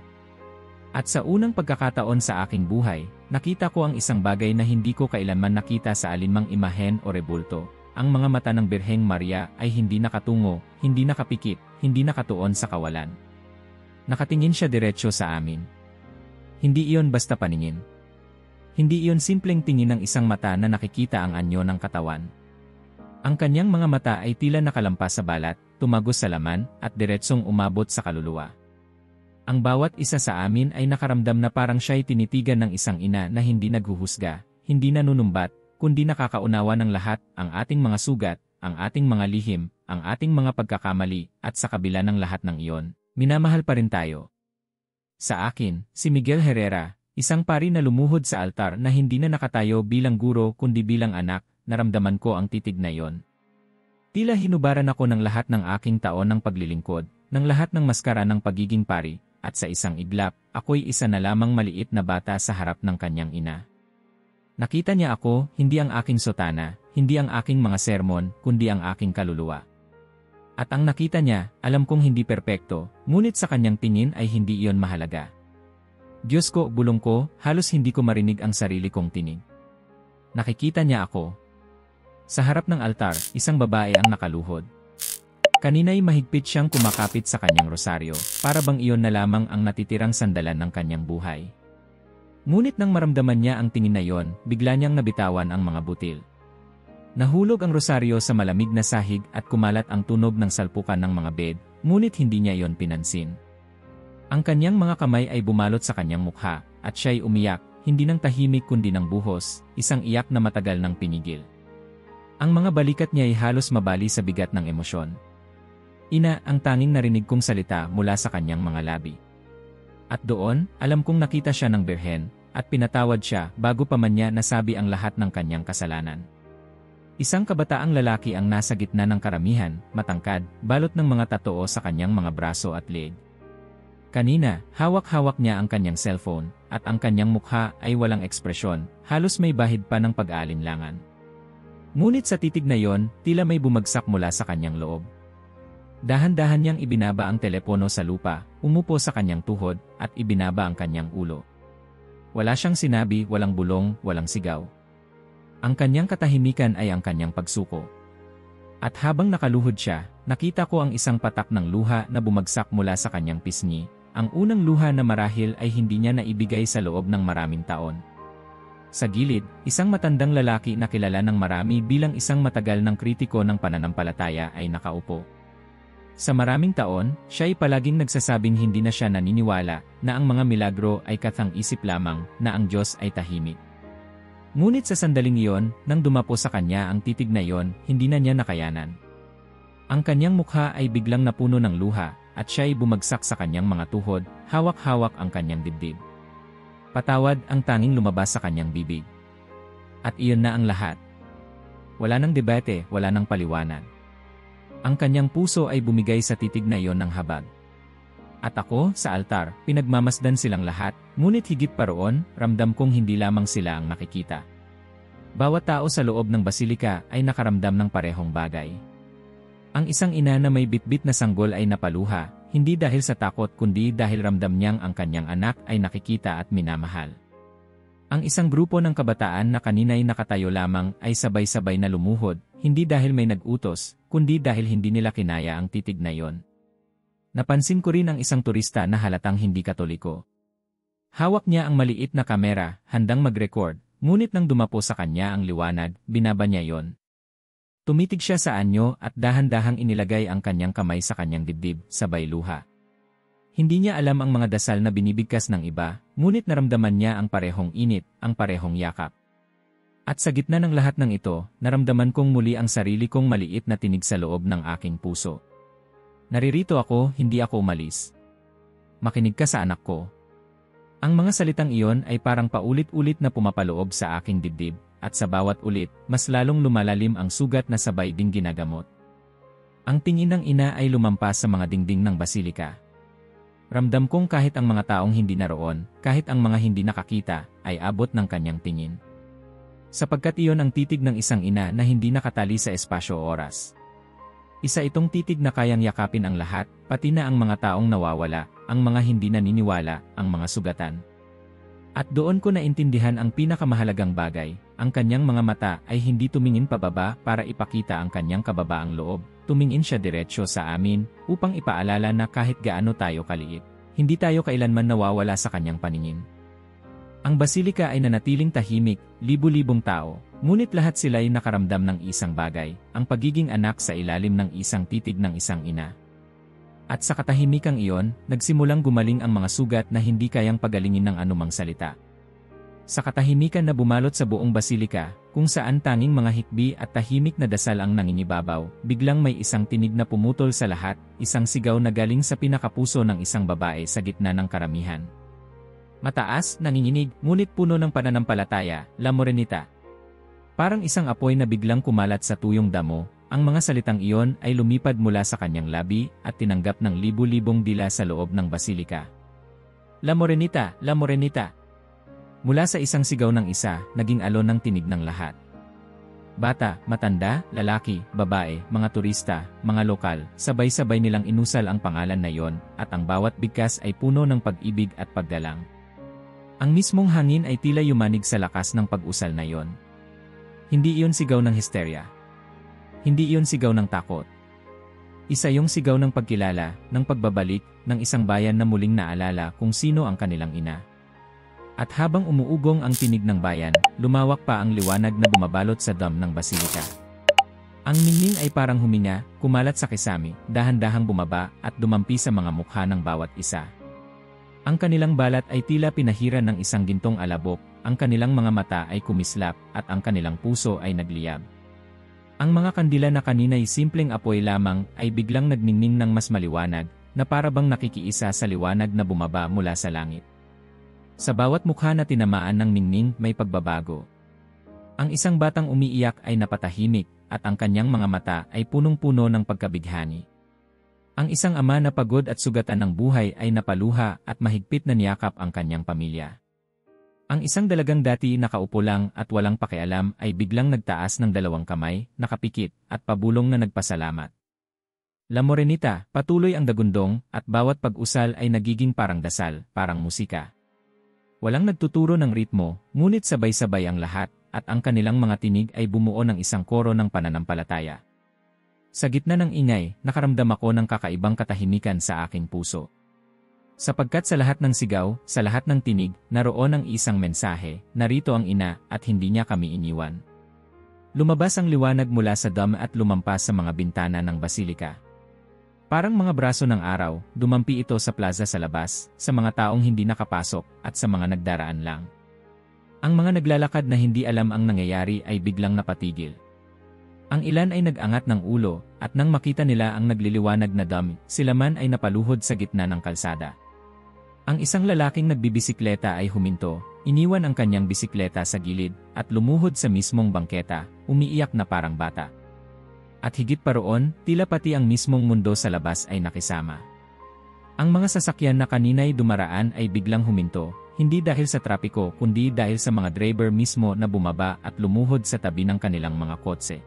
At sa unang pagkakataon sa aking buhay, nakita ko ang isang bagay na hindi ko kailanman nakita sa alinmang imahen o rebulto. Ang mga mata ng Birheng Maria ay hindi nakatungo, hindi nakapikit, hindi nakatuon sa kawalan. Nakatingin siya diretso sa amin. Hindi iyon basta paningin. Hindi iyon simpleng tingin ng isang mata na nakikita ang anyo ng katawan. Ang kanyang mga mata ay tila nakalampas sa balat, tumagos sa laman, at diretsong umabot sa kaluluwa. Ang bawat isa sa amin ay nakaramdam na parang siya'y tinitigan ng isang ina na hindi naghuhusga, hindi nanunumbat, kundi nakakaunawa ng lahat, ang ating mga sugat, ang ating mga lihim, ang ating mga pagkakamali, at sa kabila ng lahat ng iyon, minamahal pa rin tayo. Sa akin, si Miguel Herrera, isang pari na lumuhod sa altar na hindi na nakatayo bilang guro kundi bilang anak, naramdaman ko ang titig na iyon. Tila hinubaran ako ng lahat ng aking taon ng paglilingkod, ng lahat ng maskara ng pagiging pari, at sa isang iglap, ako'y isa na lamang maliit na bata sa harap ng kanyang ina. Nakita niya ako, hindi ang aking sotana, hindi ang aking mga sermon, kundi ang aking kaluluwa. At ang nakita niya, alam kong hindi perpekto, ngunit sa kanyang tingin ay hindi iyon mahalaga. Diyos ko, bulong ko, halos hindi ko marinig ang sarili kong tinig. Nakikita niya ako. Sa harap ng altar, isang babae ang nakaluhod. Kanina'y mahigpit siyang kumakapit sa kanyang rosaryo, para bang iyon na lamang ang natitirang sandalan ng kanyang buhay. Ngunit nang maramdaman niya ang tingin na yon, bigla niyang nabitawan ang mga butil. Nahulog ang rosaryo sa malamig na sahig at kumalat ang tunog ng salpukan ng mga bed, ngunit hindi niya yon pinansin. Ang kanyang mga kamay ay bumalot sa kanyang mukha, at siya'y umiyak, hindi ng tahimik kundi ng buhos, isang iyak na matagal nang pinigil. Ang mga balikat niya ay halos mabali sa bigat ng emosyon. Ina, ang tanging narinig kong salita mula sa kanyang mga labi. At doon, alam kong nakita siya ng Birhen, at pinatawad siya bago pa man niya nasabi ang lahat ng kanyang kasalanan. Isang kabataang lalaki ang nasa gitna ng karamihan, matangkad, balot ng mga tatoo sa kanyang mga braso at leeg. Kanina, hawak-hawak niya ang kanyang cellphone, at ang kanyang mukha ay walang ekspresyon, halos may bahid pa ng pag-aalinlangan. Ngunit sa titig na yon, tila may bumagsak mula sa kanyang loob. Dahan-dahan niyang ibinaba ang telepono sa lupa, umupo sa kanyang tuhod, at ibinaba ang kanyang ulo. Wala siyang sinabi, walang bulong, walang sigaw. Ang kanyang katahimikan ay ang kanyang pagsuko. At habang nakaluhod siya, nakita ko ang isang patak ng luha na bumagsak mula sa kanyang pisngi, ang unang luha na marahil ay hindi niya naibigay sa loob ng maraming taon. Sa gilid, isang matandang lalaki na kilala ng marami bilang isang matagal ng kritiko ng pananampalataya ay nakaupo. Sa maraming taon, siya ay palaging nagsasabing hindi na siya naniniwala na ang mga milagro ay kathang-isip lamang na ang Diyos ay tahimik. Ngunit sa sandaling iyon, nang dumapo sa kanya ang titig na iyon, hindi na niya nakayanan. Ang kanyang mukha ay biglang napuno ng luha, at siya ay bumagsak sa kanyang mga tuhod, hawak-hawak ang kanyang dibdib. Patawad ang tanging lumabas sa kanyang bibig. At iyon na ang lahat. Wala nang debate, wala nang paliwanag. Ang kanyang puso ay bumigay sa titig na iyon ng habag. At ako, sa altar, pinagmamasdan silang lahat, ngunit higit pa roon, ramdam kong hindi lamang sila ang nakikita. Bawat tao sa loob ng basilika ay nakaramdam ng parehong bagay. Ang isang ina na may bitbit na sanggol ay napaluha, hindi dahil sa takot kundi dahil ramdam niyang ang kanyang anak ay nakikita at minamahal. Ang isang grupo ng kabataan na kanina'y nakatayo lamang ay sabay-sabay na lumuhod, hindi dahil may nag-utos, kundi dahil hindi nila kinaya ang titig na iyon. Napansin ko rin ang isang turista na halatang hindi Katoliko. Hawak niya ang maliit na kamera, handang mag-record, ngunit nang dumapo sa kanya ang liwanag, binaba niya yon. Tumitig siya sa anyo at dahan-dahang inilagay ang kanyang kamay sa kanyang dibdib, sabay luha. Hindi niya alam ang mga dasal na binibigkas ng iba, ngunit naramdaman niya ang parehong init, ang parehong yakap. At sa gitna ng lahat ng ito, naramdaman kong muli ang sarili kong maliit na tinig sa loob ng aking puso. Naririto ako, hindi ako umalis. Makinig ka sa anak ko. Ang mga salitang iyon ay parang paulit-ulit na pumapaloob sa aking dibdib, at sa bawat ulit, mas lalong lumalalim ang sugat na sabay ding ginagamot. Ang tingin ng ina ay lumampas sa mga dingding ng basilika. Ramdam kong kahit ang mga taong hindi naroon, kahit ang mga hindi nakakita, ay abot ng kanyang tingin. Sapagkat iyon ang titig ng isang ina na hindi nakatali sa espasyo o oras. Isa itong titig na kayang yakapin ang lahat, pati na ang mga taong nawawala, ang mga hindi naniniwala, ang mga sugatan. At doon ko naintindihan ang pinakamahalagang bagay, ang kanyang mga mata ay hindi tumingin pababa para ipakita ang kanyang kababaang loob, tumingin siya diretsyo sa amin upang ipaalala na kahit gaano tayo kaliit, hindi tayo kailanman nawawala sa kanyang paningin. Ang basilika ay nanatiling tahimik, libu-libong tao, ngunit lahat sila ay nakaramdam ng isang bagay, ang pagiging anak sa ilalim ng isang titig ng isang ina. At sa katahimikang iyon, nagsimulang gumaling ang mga sugat na hindi kayang pagalingin ng anumang salita. Sa katahimikan na bumalot sa buong basilika, kung saan tanging mga hikbi at tahimik na dasal ang nangingibabaw, biglang may isang tinig na pumutol sa lahat, isang sigaw na galing sa pinakapuso ng isang babae sa gitna ng karamihan. Mataas, nanginginig, ngunit puno ng pananampalataya, La Morenita. Parang isang apoy na biglang kumalat sa tuyong damo, ang mga salitang iyon ay lumipad mula sa kanyang labi at tinanggap ng libu-libong dila sa loob ng basilika. La Morenita, La Morenita. Mula sa isang sigaw ng isa, naging alon ng tinig ng lahat. Bata, matanda, lalaki, babae, mga turista, mga lokal, sabay-sabay nilang inusal ang pangalan na iyon, at ang bawat bigkas ay puno ng pag-ibig at paggalang. Ang mismong hangin ay tila yumanig sa lakas ng pag-usal na iyon. Hindi iyon sigaw ng hysteria. Hindi iyon sigaw ng takot. Isa yung sigaw ng pagkilala, ng pagbabalik, ng isang bayan na muling naalala kung sino ang kanilang ina. At habang umuugong ang tinig ng bayan, lumawak pa ang liwanag na bumabalot sa dam ng basilika. Ang ningning ay parang huminga, kumalat sa kisame, dahan-dahang bumaba at dumampi sa mga mukha ng bawat isa. Ang kanilang balat ay tila pinahiran ng isang gintong alabok, ang kanilang mga mata ay kumislap, at ang kanilang puso ay nagliyab. Ang mga kandila na kanina'y simpleng apoy lamang ay biglang nagningning ng mas maliwanag, na para bang nakikiisa sa liwanag na bumaba mula sa langit. Sa bawat mukha na tinamaan ng ningning may pagbabago. Ang isang batang umiiyak ay napatahimik, at ang kanyang mga mata ay punong-puno ng pagkabighani. Ang isang ama na pagod at sugatan ng buhay ay napaluha at mahigpit na niyakap ang kanyang pamilya. Ang isang dalagang dati nakaupo lang at walang pakialam ay biglang nagtaas ng 2 kamay, nakapikit, at pabulong na nagpasalamat. La Morenita, patuloy ang dagundong, at bawat pag-usal ay nagiging parang dasal, parang musika. Walang nagtuturo ng ritmo, ngunit sabay-sabay ang lahat, at ang kanilang mga tinig ay bumuo ng isang koro ng pananampalataya. Sa gitna ng ingay, nakaramdam ako ng kakaibang katahimikan sa aking puso. Sapagkat sa lahat ng sigaw, sa lahat ng tinig, naroon ang isang mensahe, narito ang ina, at hindi niya kami iniwan. Lumabas ang liwanag mula sa dam at lumampas sa mga bintana ng basilika. Parang mga braso ng araw, dumampi ito sa plaza sa labas, sa mga taong hindi nakapasok, at sa mga nagdaraan lang. Ang mga naglalakad na hindi alam ang nangyayari ay biglang napatigil. Ang ilan ay nag-angat ng ulo, at nang makita nila ang nagliliwanag na dam, sila man ay napaluhod sa gitna ng kalsada. Ang isang lalaking nagbibisikleta ay huminto, iniwan ang kanyang bisikleta sa gilid, at lumuhod sa mismong bangketa, umiiyak na parang bata. At higit pa roon, tila pati ang mismong mundo sa labas ay nakisama. Ang mga sasakyan na kanina'y dumaraan ay biglang huminto, hindi dahil sa trapiko kundi dahil sa mga driver mismo na bumaba at lumuhod sa tabi ng kanilang mga kotse.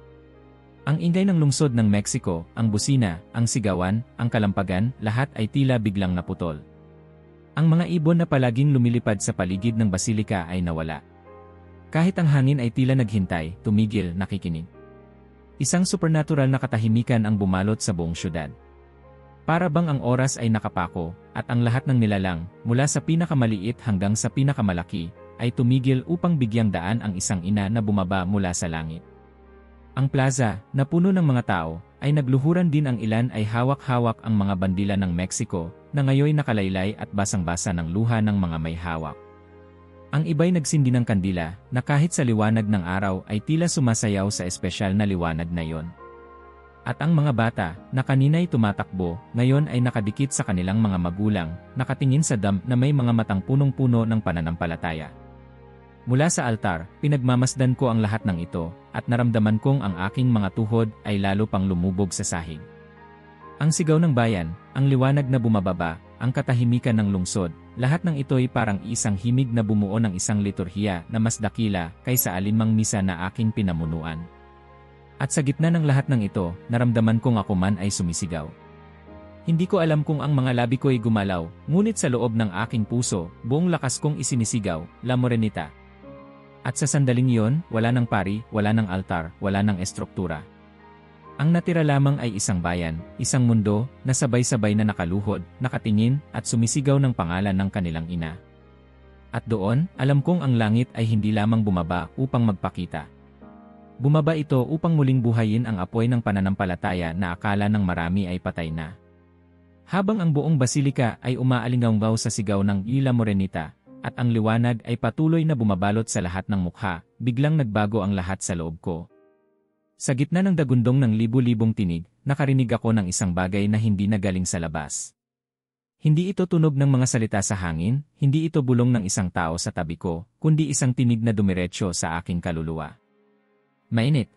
Ang ingay ng lungsod ng Mexico, ang busina, ang sigawan, ang kalampagan, lahat ay tila biglang naputol. Ang mga ibon na palaging lumilipad sa paligid ng basilika ay nawala. Kahit ang hangin ay tila naghintay, tumigil, nakikinig. Isang supernatural na katahimikan ang bumalot sa buong syudad. Para bang ang oras ay nakapako, at ang lahat ng nilalang, mula sa pinakamaliit hanggang sa pinakamalaki, ay tumigil upang bigyang daan ang isang ina na bumaba mula sa langit. Ang plaza, na puno ng mga tao, ay nagluhuran din ang ilan ay hawak-hawak ang mga bandila ng Mexico, na ngayoy nakalaylay at basang-basa ng luha ng mga may hawak. Ang iba'y nagsindi ng kandila, na kahit sa liwanag ng araw ay tila sumasayaw sa espesyal na liwanag na yon. At ang mga bata, na kanina'y tumatakbo, ngayon ay nakadikit sa kanilang mga magulang, nakatingin sa dam na may mga matang punong-puno ng pananampalataya. Mula sa altar, pinagmamasdan ko ang lahat ng ito, at naramdaman kong ang aking mga tuhod ay lalo pang lumubog sa sahig. Ang sigaw ng bayan, ang liwanag na bumababa, ang katahimikan ng lungsod, lahat ng ito'y parang isang himig na bumuo ng isang liturhiya na mas dakila kaysa alinmang misa na aking pinamunuan. At sa gitna ng lahat ng ito, naramdaman kong ako man ay sumisigaw. Hindi ko alam kung ang mga labi ko'y gumalaw, ngunit sa loob ng aking puso, buong lakas kong isinisigaw, La Morenita. At sa sandaling iyon, wala ng pari, wala ng altar, wala ng estruktura. Ang natira lamang ay isang bayan, isang mundo, na sabay-sabay na nakaluhod, nakatingin, at sumisigaw ng pangalan ng kanilang ina. At doon, alam kong ang langit ay hindi lamang bumaba upang magpakita. Bumaba ito upang muling buhayin ang apoy ng pananampalataya na akala ng marami ay patay na. Habang ang buong basilika ay umaalinganggaw sa sigaw ng La Morenita, at ang liwanag ay patuloy na bumabalot sa lahat ng mukha, biglang nagbago ang lahat sa loob ko. Sa gitna ng dagundong ng libu-libong tinig, nakarinig ako ng isang bagay na hindi nagaling sa labas. Hindi ito tunog ng mga salita sa hangin, hindi ito bulong ng isang tao sa tabi ko, kundi isang tinig na dumiretso sa aking kaluluwa. Mainit.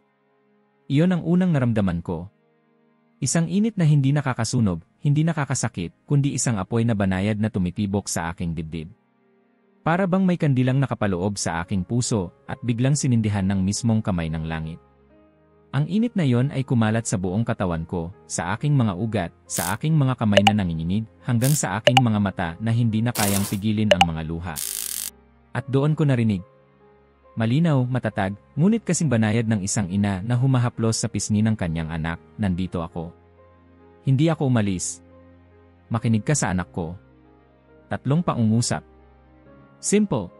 Iyon ang unang naramdaman ko. Isang init na hindi nakakasunog, hindi nakakasakit, kundi isang apoy na banayad na tumitibok sa aking dibdib. Para bang may kandilang nakapaloob sa aking puso, at biglang sinindihan ng mismong kamay ng langit. Ang init na yon ay kumalat sa buong katawan ko, sa aking mga ugat, sa aking mga kamay na nanginginig, hanggang sa aking mga mata na hindi na kayang pigilin ang mga luha. At doon ko narinig. Malinaw, matatag, ngunit kasing banayad ng isang ina na humahaplos sa pisngi ng kanyang anak, nandito ako. Hindi ako umalis. Makinig ka sa anak ko. 3 pangungusap. Simple.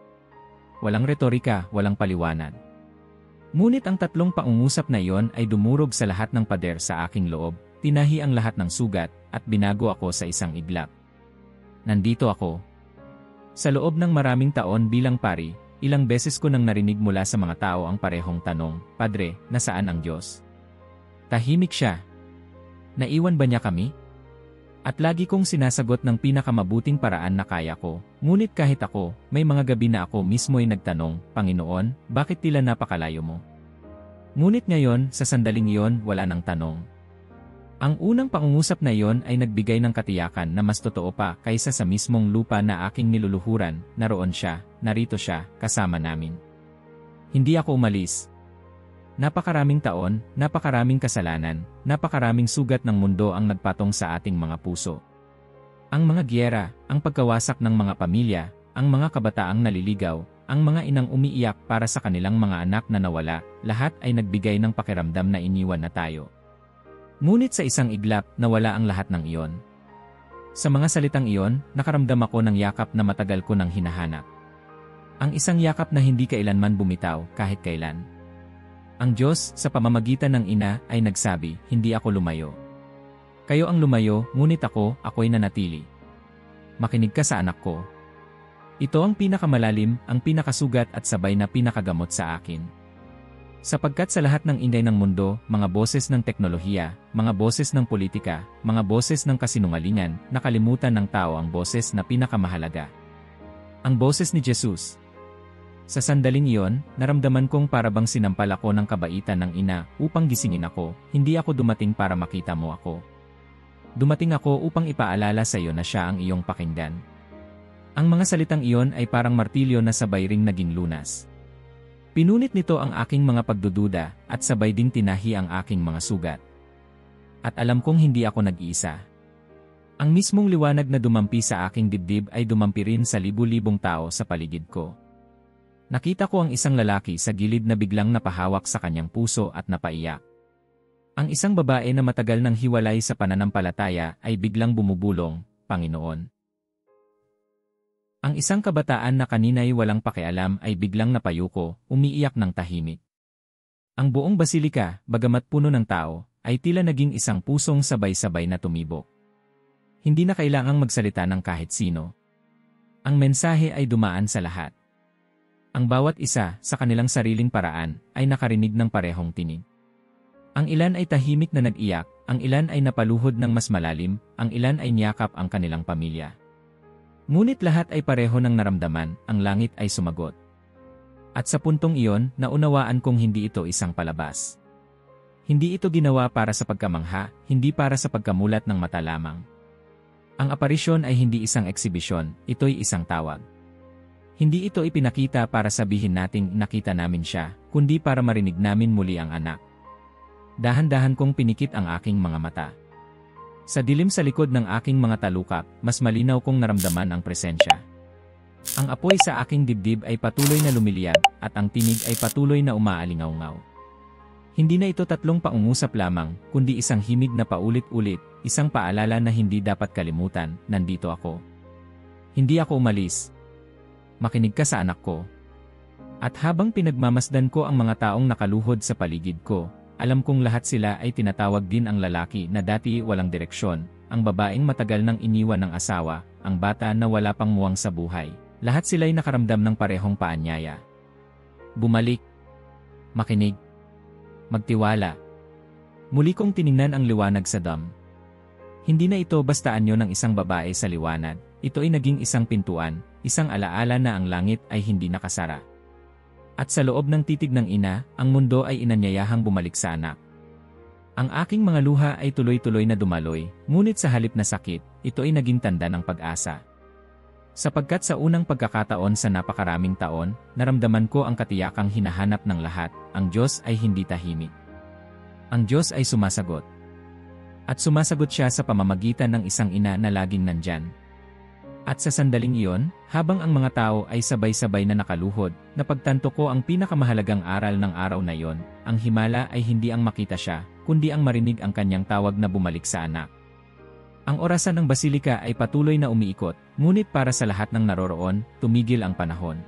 Walang retorika, walang paliwanag. Ngunit ang tatlong pangungusap na iyon ay dumurog sa lahat ng pader sa aking loob, tinahi ang lahat ng sugat, at binago ako sa isang iglap. Nandito ako. Sa loob ng maraming taon bilang pari, ilang beses ko nang narinig mula sa mga tao ang parehong tanong, Padre, nasaan ang Diyos? Tahimik siya. Naiwan ba niya kami? At lagi kong sinasagot ng pinakamabuting paraan na kaya ko, ngunit kahit ako, may mga gabi na ako mismo ay nagtanong, Panginoon, bakit tila napakalayo mo? Ngunit ngayon, sa sandaling iyon, wala nang tanong. Ang unang pangungusap na iyon ay nagbigay ng katiyakan na mas totoo pa kaysa sa mismong lupa na aking niluluhuran, naroon siya, narito siya, kasama namin. Hindi ako umalis. Napakaraming taon, napakaraming kasalanan, napakaraming sugat ng mundo ang nagpatong sa ating mga puso. Ang mga giyera, ang pagkawasak ng mga pamilya, ang mga kabataang naliligaw, ang mga inang umiiyak para sa kanilang mga anak na nawala, lahat ay nagbigay ng pakiramdam na iniwan na tayo. Ngunit sa isang iglap, nawala ang lahat ng iyon. Sa mga salitang iyon, nakaramdam ako ng yakap na matagal ko nang hinahanap. Ang isang yakap na hindi kailanman bumitaw kahit kailan. Ang Diyos, sa pamamagitan ng ina, ay nagsabi, hindi ako lumayo. Kayo ang lumayo, ngunit ako'y nanatili. Makinig ka sa anak ko. Ito ang pinakamalalim, ang pinakasugat at sabay na pinakagamot sa akin. Sapagkat sa lahat ng inday ng mundo, mga boses ng teknolohiya, mga boses ng politika, mga boses ng kasinungalingan, nakalimutan ng tao ang boses na pinakamahalaga. Ang boses ni Jesus. Sa sandaling iyon, naramdaman kong parabang sinampal ako ng kabaitan ng ina upang gisingin ako, hindi ako dumating para makita mo ako. Dumating ako upang ipaalala sa iyo na siya ang iyong pakinggan. Ang mga salitang iyon ay parang martilyo na sabay ring naging lunas. Pinunit nito ang aking mga pagdududa at sabay din tinahi ang aking mga sugat. At alam kong hindi ako nag-iisa. Ang mismong liwanag na dumampi sa aking dibdib ay dumampi rin sa libu-libong tao sa paligid ko. Nakita ko ang isang lalaki sa gilid na biglang napahawak sa kanyang puso at napaiyak. Ang isang babae na matagal nang hiwalay sa pananampalataya ay biglang bumubulong, Panginoon. Ang isang kabataan na kanina'y walang pakialam ay biglang napayuko, umiiyak ng tahimik. Ang buong basilika, bagamat puno ng tao, ay tila naging isang pusong sabay-sabay na tumibok. Hindi na kailangang magsalita ng kahit sino. Ang mensahe ay dumaan sa lahat. Ang bawat isa, sa kanilang sariling paraan, ay nakarinig ng parehong tinig. Ang ilan ay tahimik na nag-iyak, ang ilan ay napaluhod ng mas malalim, ang ilan ay niyakap ang kanilang pamilya. Ngunit lahat ay pareho ng naramdaman, ang langit ay sumagot. At sa puntong iyon, naunawaan kong hindi ito isang palabas. Hindi ito ginawa para sa pagkamangha, hindi para sa pagkamulat ng mata lamang. Ang aparisyon ay hindi isang eksibisyon, ito'y isang tawag. Hindi ito ipinakita para sabihin nating nakita namin siya, kundi para marinig namin muli ang anak. Dahan-dahan kong pinikit ang aking mga mata. Sa dilim sa likod ng aking mga talukap, mas malinaw kong naramdaman ang presensya. Ang apoy sa aking dibdib ay patuloy na lumiliyab, at ang tinig ay patuloy na umaalingaw-ngaw. Hindi na ito tatlong pangungusap lamang, kundi isang himig na paulit-ulit, isang paalala na hindi dapat kalimutan, nandito ako. Hindi ako umalis. Makinig ka sa anak ko. At habang pinagmamasdan ko ang mga taong nakaluhod sa paligid ko, alam kong lahat sila ay tinatawag din ang lalaki na dati walang direksyon, ang babaeng matagal nang iniwan ng asawa, ang bata na wala pang muwang sa buhay. Lahat sila'y nakaramdam ng parehong paanyaya. Bumalik. Makinig. Magtiwala. Muli kong tiningnan ang liwanag sa dam. Hindi na ito basta anyo ng isang babae sa liwanag, ito ay naging isang pintuan, isang alaala na ang langit ay hindi nakasara. At sa loob ng titig ng ina, ang mundo ay inanyayahang bumalik sa anak. Ang aking mga luha ay tuloy-tuloy na dumaloy, ngunit sa halip na sakit, ito ay naging tanda ng pag-asa. Sapagkat sa unang pagkakataon sa napakaraming taon, naramdaman ko ang katiyakang hinahanap ng lahat, ang Diyos ay hindi tahimik. Ang Diyos ay sumasagot. At sumasagot siya sa pamamagitan ng isang ina na laging nandyan. At sa sandaling iyon, habang ang mga tao ay sabay-sabay na nakaluhod, napagtanto ko ang pinakamahalagang aral ng araw na iyon, ang himala ay hindi ang makita siya, kundi ang marinig ang kanyang tawag na bumalik sa anak. Ang orasan ng basilika ay patuloy na umiikot, ngunit para sa lahat ng naroroon, tumigil ang panahon.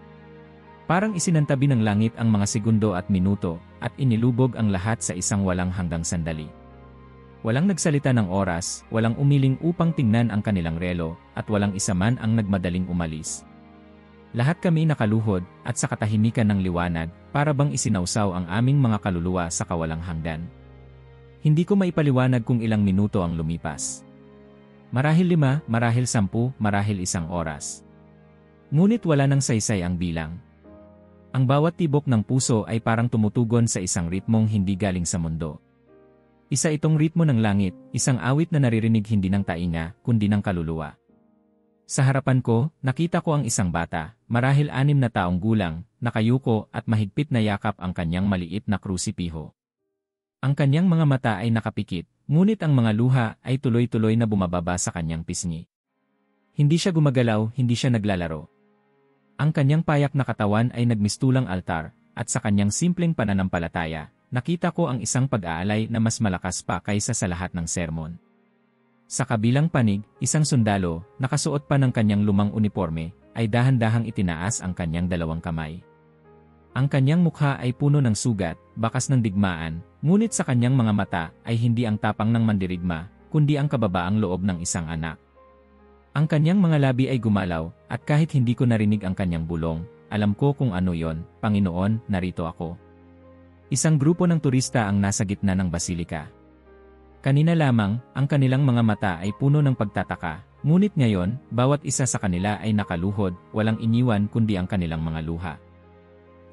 Parang isinantabi ng langit ang mga segundo at minuto, at inilubog ang lahat sa isang walang hanggang sandali. Walang nagsalita ng oras, walang umiling upang tingnan ang kanilang relo, at walang isa man ang nagmadaling umalis. Lahat kami nakaluhod, at sa katahimikan ng liwanag, para bang isinawsaw ang aming mga kaluluwa sa kawalang hanggan. Hindi ko maipaliwanag kung ilang minuto ang lumipas. Marahil 5, marahil 10, marahil 1 oras. Ngunit wala nang saysay ang bilang. Ang bawat tibok ng puso ay parang tumutugon sa isang ritmong hindi galing sa mundo. Isa itong ritmo ng langit, isang awit na naririnig hindi ng tainga, kundi ng kaluluwa. Sa harapan ko, nakita ko ang isang bata, marahil 6 na taong gulang, nakayuko at mahigpit na yakap ang kanyang maliit na krusipiho. Ang kanyang mga mata ay nakapikit, ngunit ang mga luha ay tuloy-tuloy na bumababa sa kanyang pisngi. Hindi siya gumagalaw, hindi siya naglalaro. Ang kanyang payak na katawan ay nagmistulang altar, at sa kanyang simpleng pananampalataya, nakita ko ang isang pag-aalay na mas malakas pa kaysa sa lahat ng sermon. Sa kabilang panig, isang sundalo, nakasuot pa ng kanyang lumang uniforme, ay dahan-dahang itinaas ang kanyang 2 kamay. Ang kanyang mukha ay puno ng sugat, bakas ng digmaan, ngunit sa kanyang mga mata ay hindi ang tapang ng mandirigma, kundi ang kababaang loob ng isang anak. Ang kanyang mga labi ay gumalaw, at kahit hindi ko narinig ang kanyang bulong, alam ko kung ano yon, Panginoon, narito ako. Isang grupo ng turista ang nasa gitna ng basilika. Kanina lamang, ang kanilang mga mata ay puno ng pagtataka, ngunit ngayon, bawat isa sa kanila ay nakaluhod, walang iniwan kundi ang kanilang mga luha.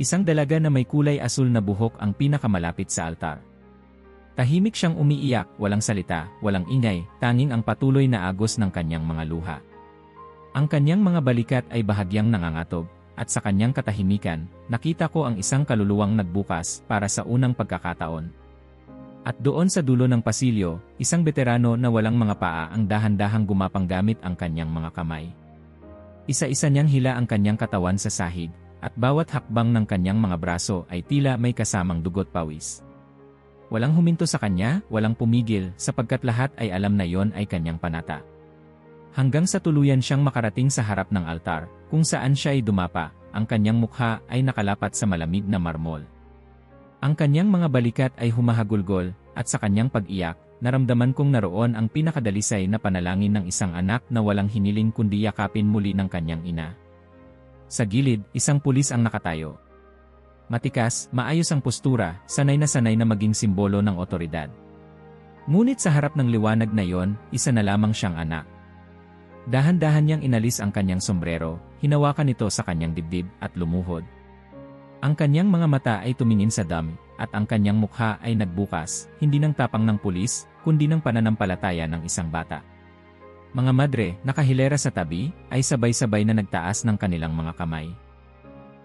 Isang dalaga na may kulay asul na buhok ang pinakamalapit sa altar. Tahimik siyang umiiyak, walang salita, walang ingay, tanging ang patuloy na agos ng kanyang mga luha. Ang kanyang mga balikat ay bahagyang nangangatog, at sa kanyang katahimikan, nakita ko ang isang kaluluwang nagbukas para sa unang pagkakataon. At doon sa dulo ng pasilyo, isang veterano na walang mga paa ang dahan-dahang gumapang gamit ang kanyang mga kamay. Isa-isa niyang hila ang kanyang katawan sa sahig, at bawat hakbang ng kanyang mga braso ay tila may kasamang dugot pawis. Walang huminto sa kanya, walang pumigil, sapagkat lahat ay alam na yon ay kanyang panata. Hanggang sa tuluyan siyang makarating sa harap ng altar, kung saan siya ay dumapa, ang kanyang mukha ay nakalapat sa malamig na marmol. Ang kanyang mga balikat ay humahagulgol, at sa kanyang pag-iyak, naramdaman kong naroon ang pinakadalisay na panalangin ng isang anak na walang hiniling kundi yakapin muli ng kanyang ina. Sa gilid, isang pulis ang nakatayo. Matikas, maayos ang postura, sanay na maging simbolo ng otoridad. Ngunit sa harap ng liwanag na yon, isa na lamang siyang anak. Dahan-dahan niyang inalis ang kanyang sombrero, hinawakan ito sa kanyang dibdib at lumuhod. Ang kanyang mga mata ay tumingin sa dam, at ang kanyang mukha ay nagbukas, hindi ng tapang ng pulis, kundi ng pananampalataya ng isang bata. Mga madre, nakahilera sa tabi, ay sabay-sabay na nagtaas ng kanilang mga kamay.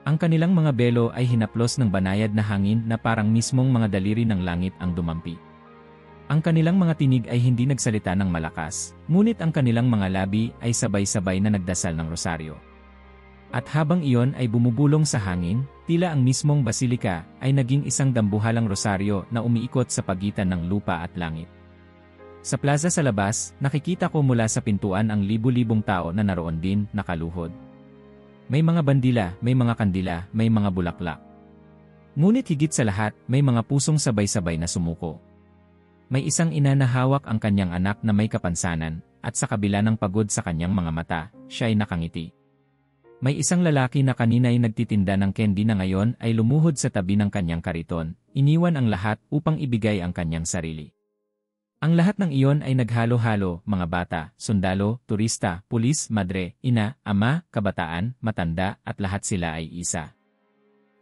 Ang kanilang mga belo ay hinaplos ng banayad na hangin na parang mismong mga daliri ng langit ang dumampi. Ang kanilang mga tinig ay hindi nagsalita ng malakas, ngunit ang kanilang mga labi ay sabay-sabay na nagdasal ng rosaryo. At habang iyon ay bumubulong sa hangin, tila ang mismong basilika ay naging isang dambuhalang rosaryo na umiikot sa pagitan ng lupa at langit. Sa plaza sa labas, nakikita ko mula sa pintuan ang libu-libong tao na naroon din, nakaluhod. May mga bandila, may mga kandila, may mga bulaklak. Ngunit higit sa lahat, may mga pusong sabay-sabay na sumuko. May isang ina na hawak ang kanyang anak na may kapansanan, at sa kabila ng pagod sa kanyang mga mata, siya ay nakangiti. May isang lalaki na kanina ay nagtitinda ng candy na ngayon ay lumuhod sa tabi ng kanyang kariton, iniwan ang lahat upang ibigay ang kanyang sarili. Ang lahat ng iyon ay naghalo-halo, mga bata, sundalo, turista, pulis, madre, ina, ama, kabataan, matanda, at lahat sila ay isa.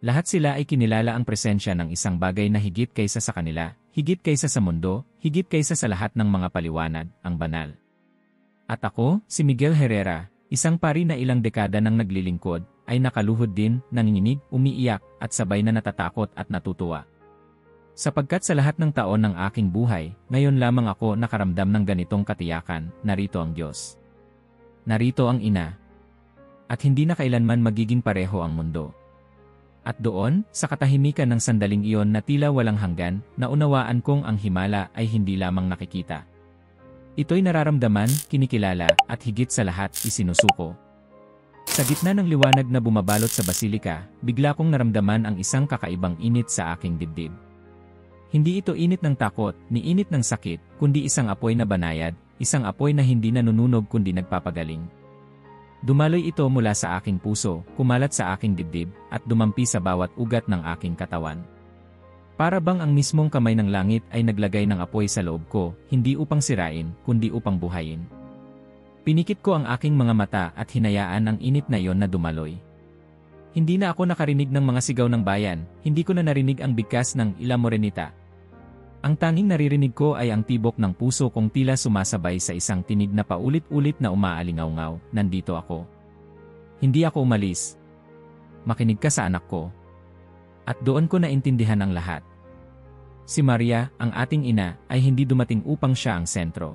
Lahat sila ay kinilala ang presensya ng isang bagay na higit kaysa sa kanila, higit kaysa sa mundo, higit kaysa sa lahat ng mga paliwanag, ang banal. At ako, si Miguel Herrera, isang pari na ilang dekada nang naglilingkod, ay nakaluhod din, nanginginig, umiiyak, at sabay na natatakot at natutuwa. Sapagkat sa lahat ng taon ng aking buhay, ngayon lamang ako nakaramdam ng ganitong katiyakan, narito ang Diyos. Narito ang Ina. At hindi na kailanman magiging pareho ang mundo. At doon, sa katahimikan ng sandaling iyon na tila walang hanggan, naunawaan kong ang himala ay hindi lamang nakikita. Ito'y nararamdaman, kinikilala, at higit sa lahat, isinusuko. Sa gitna ng liwanag na bumabalot sa basilika, bigla kong naramdaman ang isang kakaibang init sa aking dibdib. Hindi ito init ng takot, ni init ng sakit, kundi isang apoy na banayad, isang apoy na hindi nanununog kundi nagpapagaling. Dumaloy ito mula sa aking puso, kumalat sa aking dibdib, at dumampi sa bawat ugat ng aking katawan. Para bang ang mismong kamay ng langit ay naglagay ng apoy sa loob ko, hindi upang sirain, kundi upang buhayin. Pinikit ko ang aking mga mata at hinayaan ang init na iyon na dumaloy. Hindi na ako nakarinig ng mga sigaw ng bayan, hindi ko na narinig ang bigkas ng Ila Morenita. Ang tanging naririnig ko ay ang tibok ng puso kong tila sumasabay sa isang tinig na paulit-ulit na umaalingaw-ngaw, nandito ako. Hindi ako umalis. Makinig ka sa anak ko. At doon ko naintindihan ang lahat. Si Maria, ang ating ina, ay hindi dumating upang siya ang sentro.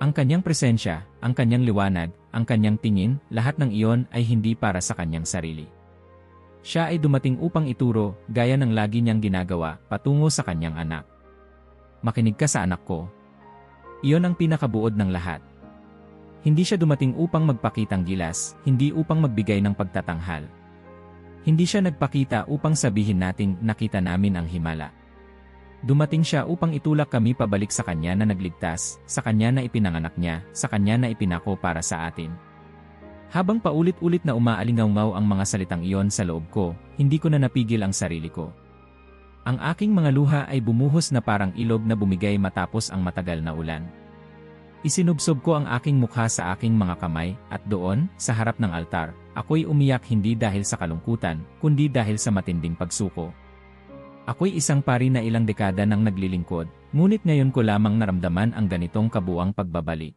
Ang kanyang presensya, ang kanyang liwanag, ang kanyang tingin, lahat ng iyon ay hindi para sa kanyang sarili. Siya ay dumating upang ituro, gaya ng lagi niyang ginagawa, patungo sa kanyang anak. Makinig ka sa anak ko. Iyon ang pinakabuod ng lahat. Hindi siya dumating upang magpakitang gilas, hindi upang magbigay ng pagtatanghal. Hindi siya nagpakita upang sabihin nating nakita namin ang himala. Dumating siya upang itulak kami pabalik sa kanya na nagligtas, sa kanya na ipinanganak niya, sa kanya na ipinako para sa atin. Habang paulit-ulit na umaalingaw-ngaw ang mga salitang iyon sa loob ko, hindi ko na napigil ang sarili ko. Ang aking mga luha ay bumuhos na parang ilog na bumigay matapos ang matagal na ulan. Isinubsob ko ang aking mukha sa aking mga kamay, at doon, sa harap ng altar, ako'y umiyak hindi dahil sa kalungkutan, kundi dahil sa matinding pagsuko. Ako'y isang pari na ilang dekada nang naglilingkod, ngunit ngayon ko lamang naramdaman ang ganitong kabuang pagbabalik.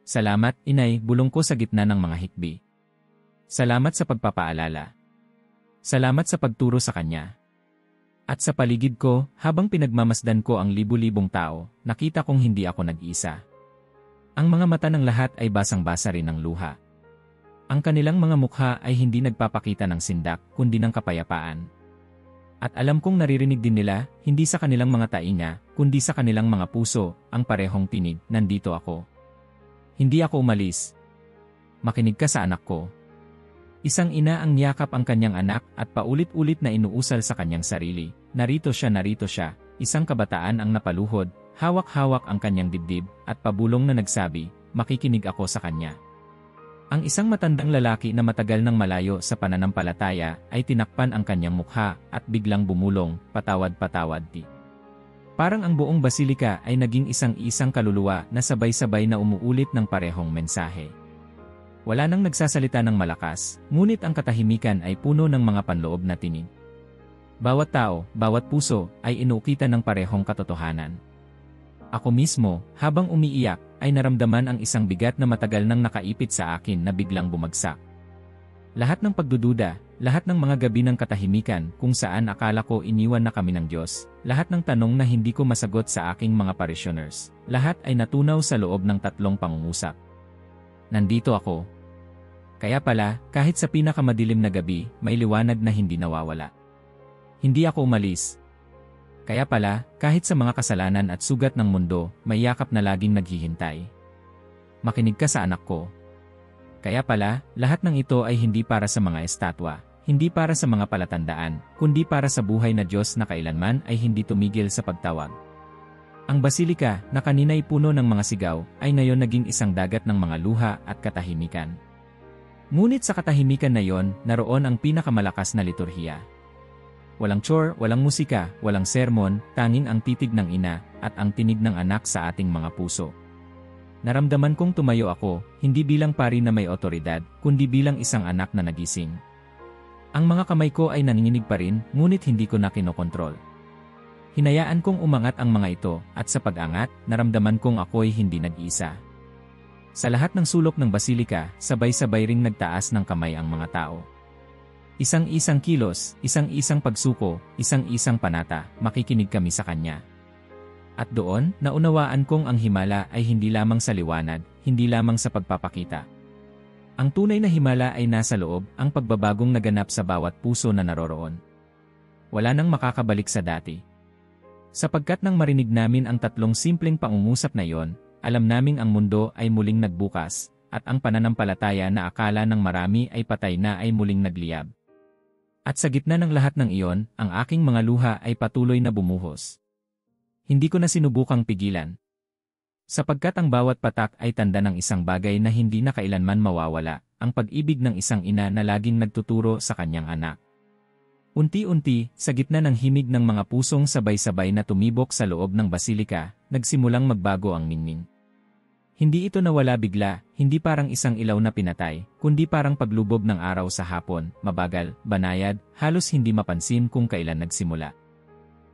Salamat, Inay, bulong ko sa gitna ng mga hikbi. Salamat sa pagpapaalala. Salamat sa pagturo sa kanya. At sa paligid ko, habang pinagmamasdan ko ang libu-libong tao, nakita kong hindi ako nag-isa. Ang mga mata ng lahat ay basang-basa rin ng luha. Ang kanilang mga mukha ay hindi nagpapakita ng sindak, kundi ng kapayapaan. At alam kong naririnig din nila, hindi sa kanilang mga tainga, kundi sa kanilang mga puso, ang parehong tinig, nandito ako. Hindi ako umalis. Makinig ka sa anak ko. Isang ina ang niyakap ang kanyang anak at paulit-ulit na inuusal sa kanyang sarili. Narito siya, isang kabataan ang napaluhod, hawak-hawak ang kanyang dibdib, at pabulong na nagsabi, makikinig ako sa kanya. Ang isang matandang lalaki na matagal nang malayo sa pananampalataya ay tinakpan ang kanyang mukha at biglang bumulong, patawad-patawad di. Parang ang buong basilika ay naging isang-isang kaluluwa na sabay-sabay na umuulit ng parehong mensahe. Wala nang nagsasalita ng malakas, ngunit ang katahimikan ay puno ng mga panloob na tinig. Bawat tao, bawat puso ay inuukitan ng parehong katotohanan. Ako mismo, habang umiiyak, ay naramdaman ang isang bigat na matagal nang nakaipit sa akin na biglang bumagsak. Lahat ng pagdududa, lahat ng mga gabi ng katahimikan kung saan akala ko iniwan na kami ng Diyos, lahat ng tanong na hindi ko masagot sa aking mga parishioners, lahat ay natunaw sa loob ng 3 pangungusap. Nandito ako. Kaya pala, kahit sa pinakamadilim na gabi, may liwanag na hindi nawawala. Hindi ako umalis. Kaya pala, kahit sa mga kasalanan at sugat ng mundo, may yakap na laging naghihintay. Makinig ka sa anak ko. Kaya pala, lahat ng ito ay hindi para sa mga estatwa, hindi para sa mga palatandaan, kundi para sa buhay na Diyos na kailanman ay hindi tumigil sa pagtawag. Ang basilika, na kanina'y puno ng mga sigaw, ay ngayon naging isang dagat ng mga luha at katahimikan. Ngunit sa katahimikan na yon, naroon ang pinakamalakas na liturhiya. Walang chore, walang musika, walang sermon, tanging ang titig ng ina at ang tinig ng anak sa ating mga puso. Naramdaman kong tumayo ako, hindi bilang pari na may otoridad, kundi bilang isang anak na nagising. Ang mga kamay ko ay nanginginig pa rin, ngunit hindi ko na kinokontrol. Hinayaan kong umangat ang mga ito, at sa pag-angat, naramdaman kong ako'y hindi nag-isa. Sa lahat ng sulok ng basilika, sabay-sabay ring nagtaas ng kamay ang mga tao. Isang-isang kilos, isang-isang pagsuko, isang-isang panata, makikinig kami sa kanya. At doon, naunawaan kong ang himala ay hindi lamang sa liwanag, hindi lamang sa pagpapakita. Ang tunay na himala ay nasa loob, ang pagbabagong naganap sa bawat puso na naroroon. Wala nang makakabalik sa dati. Sapagkat nang marinig namin ang 3 simpleng pangungusap na iyon, alam naming ang mundo ay muling nagbukas, at ang pananampalataya na akala ng marami ay patay na ay muling nagliyab. At sa gitna ng lahat ng iyon, ang aking mga luha ay patuloy na bumuhos. Hindi ko na sinubukang pigilan. Sapagkat ang bawat patak ay tanda ng isang bagay na hindi na kailanman mawawala, ang pag-ibig ng isang ina na laging nagtuturo sa kanyang anak. Unti-unti, sa gitna ng himig ng mga pusong sabay-sabay na tumibok sa loob ng basilika, nagsimulang magbago ang ningning. Hindi ito nawala bigla, hindi parang isang ilaw na pinatay, kundi parang paglubog ng araw sa hapon, mabagal, banayad, halos hindi mapansin kung kailan nagsimula.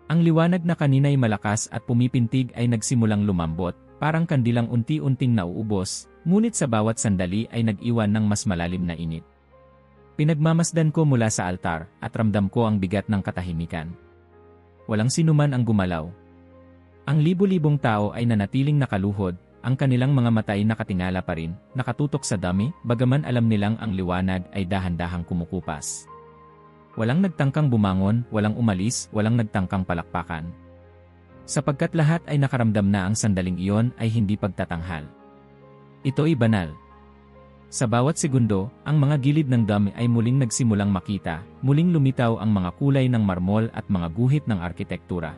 Ang liwanag na kanina'y malakas at pumipintig ay nagsimulang lumambot, parang kandilang unti-unting nauubos, ngunit sa bawat sandali ay nag-iwan ng mas malalim na init. Pinagmamasdan ko mula sa altar at ramdam ko ang bigat ng katahimikan. Walang sinuman ang gumalaw. Ang libu-libong tao ay nanatiling nakaluhod, ang kanilang mga mata ay nakatingala pa rin, nakatutok sa dami, bagaman alam nilang ang liwanag ay dahan-dahang kumukupas. Walang nagtangkang bumangon, walang umalis, walang nagtangkang palakpakan. Sapagkat lahat ay nakaramdam na ang sandaling iyon ay hindi pagtatanghal. Ito'y banal. Sa bawat segundo, ang mga gilid ng dam ay muling nagsimulang makita, muling lumitaw ang mga kulay ng marmol at mga guhit ng arkitektura.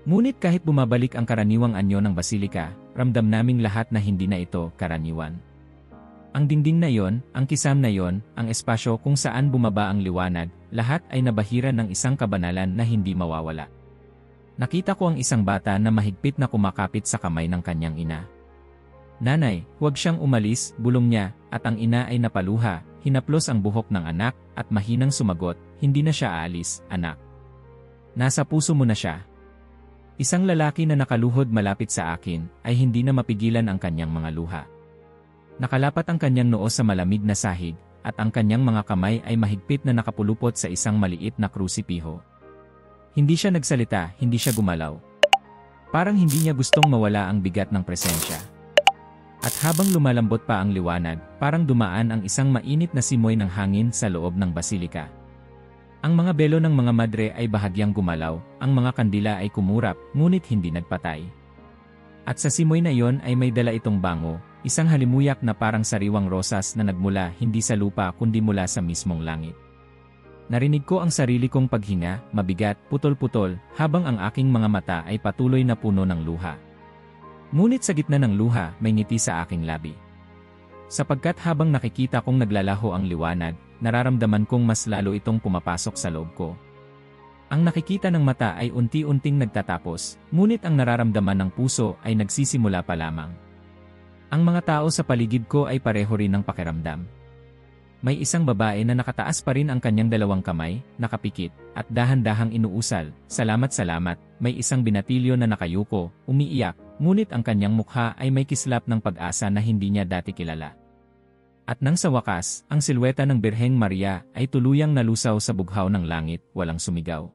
Ngunit kahit bumabalik ang karaniwang anyo ng basilika, ramdam naming lahat na hindi na ito karaniwan. Ang dingding na yon, ang kisam na yon, ang espasyo kung saan bumaba ang liwanag, lahat ay nabahira ng isang kabanalan na hindi mawawala. Nakita ko ang isang bata na mahigpit na kumakapit sa kamay ng kanyang ina. "Nanay, huwag siyang umalis," bulong niya, at ang ina ay napaluha, hinaplos ang buhok ng anak, at mahinang sumagot, "Hindi na siya aalis, anak. Nasa puso mo na siya." Isang lalaki na nakaluhod malapit sa akin, ay hindi na mapigilan ang kanyang mga luha. Nakalapat ang kanyang noo sa malamig na sahig, at ang kanyang mga kamay ay mahigpit na nakapulupot sa isang maliit na krusipiho. Hindi siya nagsalita, hindi siya gumalaw. Parang hindi niya gustong mawala ang bigat ng presensya. At habang lumalambot pa ang liwanag, parang dumaan ang isang mainit na simoy ng hangin sa loob ng basilika. Ang mga belo ng mga madre ay bahagyang gumalaw, ang mga kandila ay kumurap, ngunit hindi nagpatay. At sa simoy na iyon ay may dala itong bango, isang halimuyak na parang sariwang rosas na nagmula hindi sa lupa kundi mula sa mismong langit. Narinig ko ang sarili kong paghinga, mabigat, putol-putol, habang ang aking mga mata ay patuloy na puno ng luha. Ngunit sa gitna ng luha, may ngiti sa aking labi. Sapagkat habang nakikita kong naglalaho ang liwanag, nararamdaman kong mas lalo itong pumapasok sa loob ko. Ang nakikita ng mata ay unti-unting nagtatapos, ngunit ang nararamdaman ng puso ay nagsisimula pa lamang. Ang mga tao sa paligid ko ay pareho rin ng pakiramdam. May isang babae na nakataas pa rin ang kanyang dalawang kamay, nakapikit, at dahan-dahang inuusal, "Salamat, salamat." May isang binatilyo na nakayuko, umiiyak, ngunit ang kanyang mukha ay may kislap ng pag-asa na hindi niya dati kilala. At nang sa wakas, ang silweta ng Birheng Maria ay tuluyang nalusaw sa bughaw ng langit, walang sumigaw.